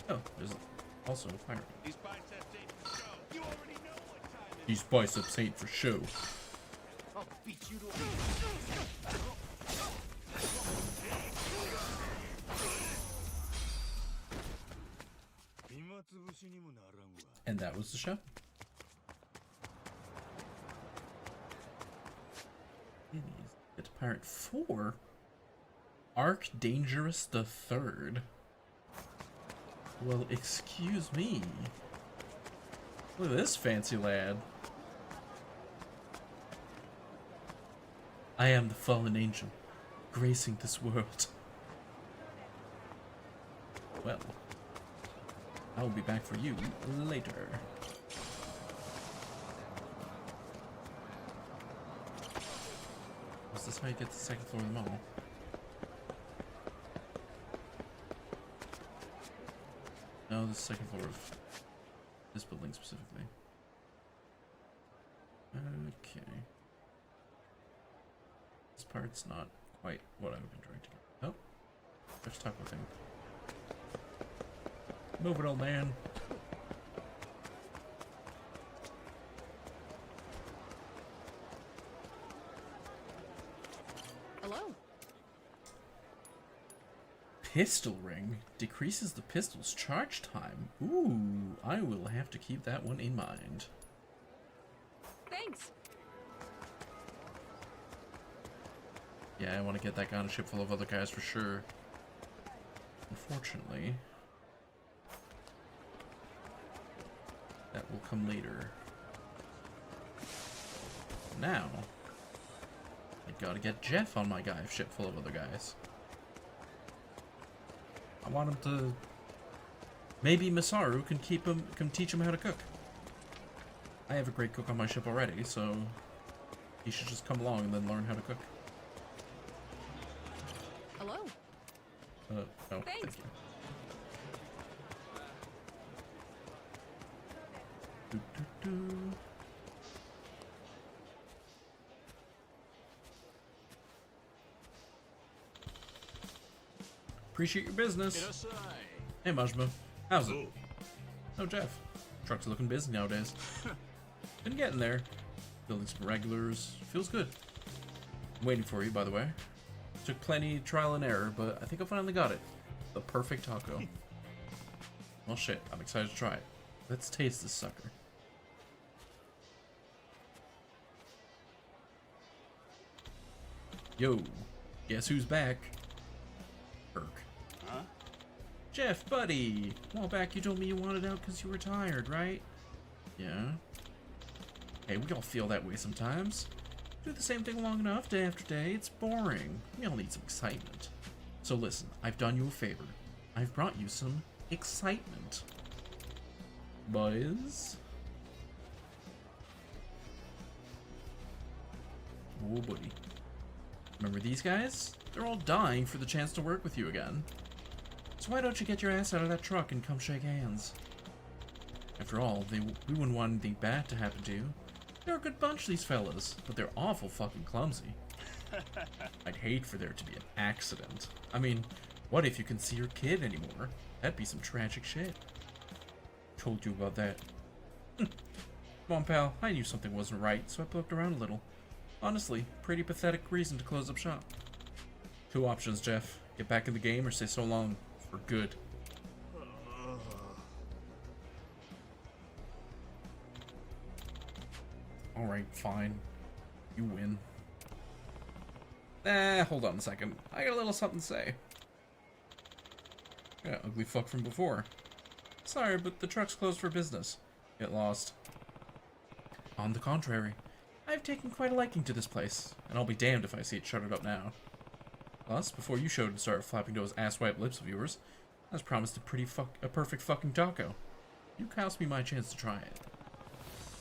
Oh, there's also a pirate. These biceps ain't for show. You already know what time it is. These biceps ain't for show. I'll beat you to And that was the show. Get to Pirate 4. Arc Dangerous the Third. Well, excuse me. Look at this fancy lad. I am the fallen angel, gracing this world. Well, I will be back for you later. Is this how you get to the second floor of the mall? No, the second floor of this building specifically. Okay. This part's not quite what I've been trying to get. Oh, let's talk with him. Move it, old man. Hello. Pistol ring decreases the pistol's charge time. Ooh, I will have to keep that one in mind. Thanks. Yeah, I want to get that guy on a ship full of other guys for sure. Unfortunately, that will come later. Now, I gotta get Jeff on my ship full of other guys. I want him to... Maybe Masaru can teach him how to cook. I have a great cook on my ship already, so he should just come along and then learn how to cook. Hello. No, thank Thanks. you. Do, do, do. appreciate your business. Hey, Majma. How's it? Oh, Jeff. Truck's looking busy nowadays. Been getting there. Building some regulars. Feels good. I'm waiting for you, by the way. Took plenty trial and error, but I think I finally got it. The perfect taco. Well, shit. I'm excited to try it. Let's taste this sucker. Yo. Guess who's back? Kirk. Huh? Jeff, buddy! A while back you told me you wanted out because you were tired, right? Yeah. Hey, we all feel that way sometimes. Do the same thing long enough, day after day, it's boring. We all need some excitement. So listen, I've done you a favor. I've brought you some excitement. Boys. Oh, buddy. Remember these guys? They're all dying for the chance to work with you again. So why don't you get your ass out of that truck and come shake hands? After all, we wouldn't want anything bad to happen to you. They're a good bunch, these fellas, but they're awful fucking clumsy. I'd hate for there to be an accident. I mean, what if you can see your kid anymore? That'd be some tragic shit. Told you about that. Come on, pal. I knew something wasn't right, so I poked around a little. Honestly, pretty pathetic reason to close up shop. Two options, Jeff. Get back in the game or say so long. For good. Alright, fine. You win. Hold on a second. I got a little something to say. Yeah, ugly fuck from before. Sorry, but the truck's closed for business. Get lost. On the contrary, I've taken quite a liking to this place, and I'll be damned if I see it shuttered up now. Plus, before you showed and started flapping those asswipe lips of yours, I was promised a perfect fucking taco. You cost me my chance to try it.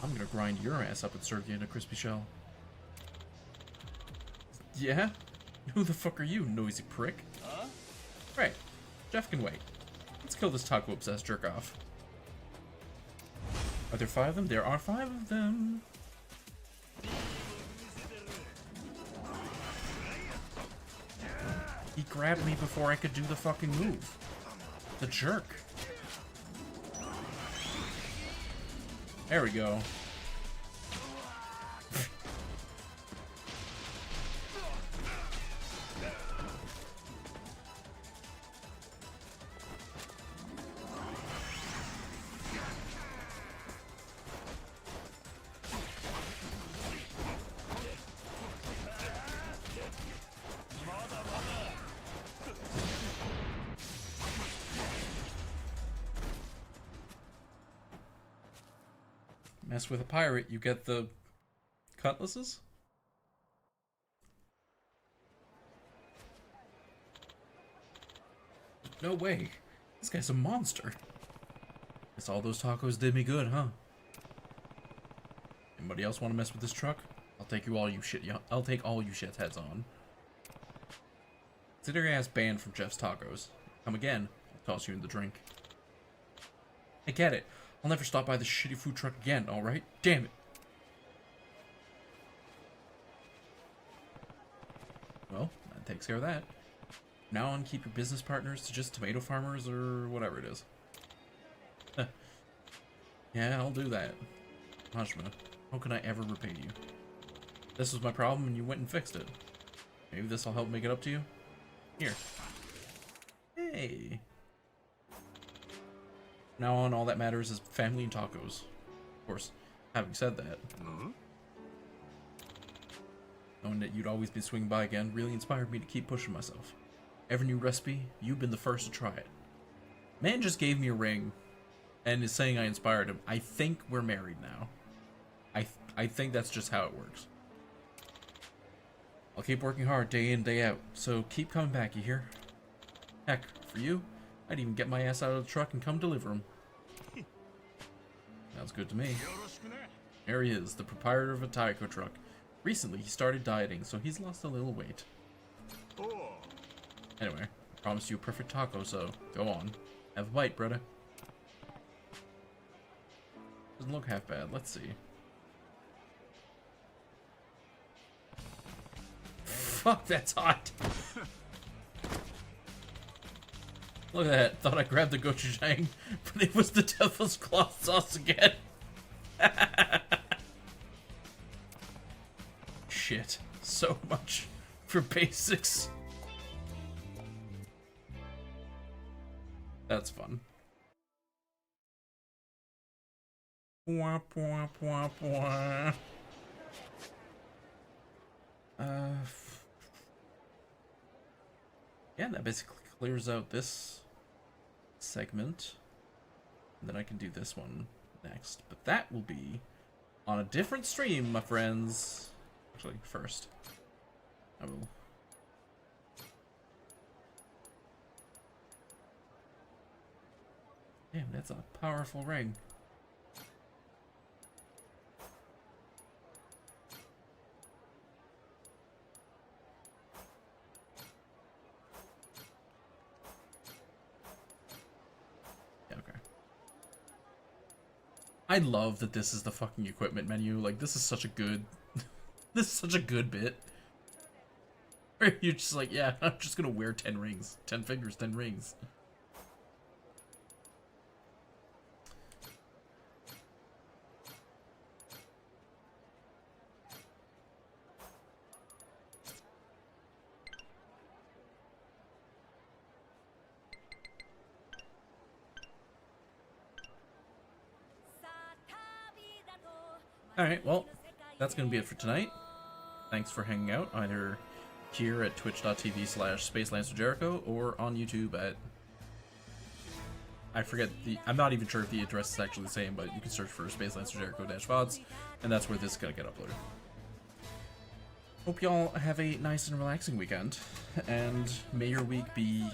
I'm gonna grind your ass up and serve you in a crispy shell. Yeah? Who the fuck are you, noisy prick? Huh? Right. Jeff can wait. Let's kill this taco-obsessed jerk-off. Are there 5 of them? There are 5 of them. He grabbed me before I could do the fucking move. The jerk. There we go. Mess with a pirate, you get the cutlasses? No way. This guy's a monster. Guess all those tacos did me good, huh? Anybody else want to mess with this truck? I'll take all you shitheads on. Consider your ass banned from Jeff's Tacos. Come again, I'll toss you in the drink. I get it. I'll never stop by this shitty food truck again, alright? Damn it. Well, that takes care of that. Now on, keep your business partners to just tomato farmers or whatever it is. Yeah, I'll do that. Majma, how can I ever repay you? This was my problem and you went and fixed it. Maybe this will help make it up to you? Here. Hey. Now on, all that matters is family and tacos. Of course, having said that, knowing that you'd always be swinging by again really inspired me to keep pushing myself. Every new recipe, you've been the first to try it. Man just gave me a ring and is saying I inspired him. I think we're married now. I think that's just how it works. I'll keep working hard day in, day out, so keep coming back, you hear? Heck, for you, I'd even get my ass out of the truck and come deliver him. Sounds good to me. There he is, the proprietor of a taco truck. Recently, he started dieting, so he's lost a little weight. Anyway, I promised you a perfect taco, so go on. Have a bite, brother. Doesn't look half bad. Let's see. Fuck, that's hot. Look at that. Thought I grabbed the gochujang, but it was the devil's claw sauce again. Shit. So much for basics. That's fun. Wah, wah, wah, wah. Yeah, that basically clears out this segment. And then I can do this one next. But that will be on a different stream, my friends. Actually, first, I will. Damn, that's a powerful ring. Yeah, okay. I love that this is the fucking equipment menu. Like, this is such a good... this is such a good bit. Where you're just like, yeah, I'm just gonna wear 10 rings. 10 fingers, 10 rings. Alright, well, that's going to be it for tonight. Thanks for hanging out, either here at twitch.tv/SpaceLancerJericho or on YouTube at... I forget the... I'm not even sure if the address is actually the same, but you can search for SpaceLancerJericho-VODS, and that's where this is going to get uploaded. Hope y'all have a nice and relaxing weekend, and may your week be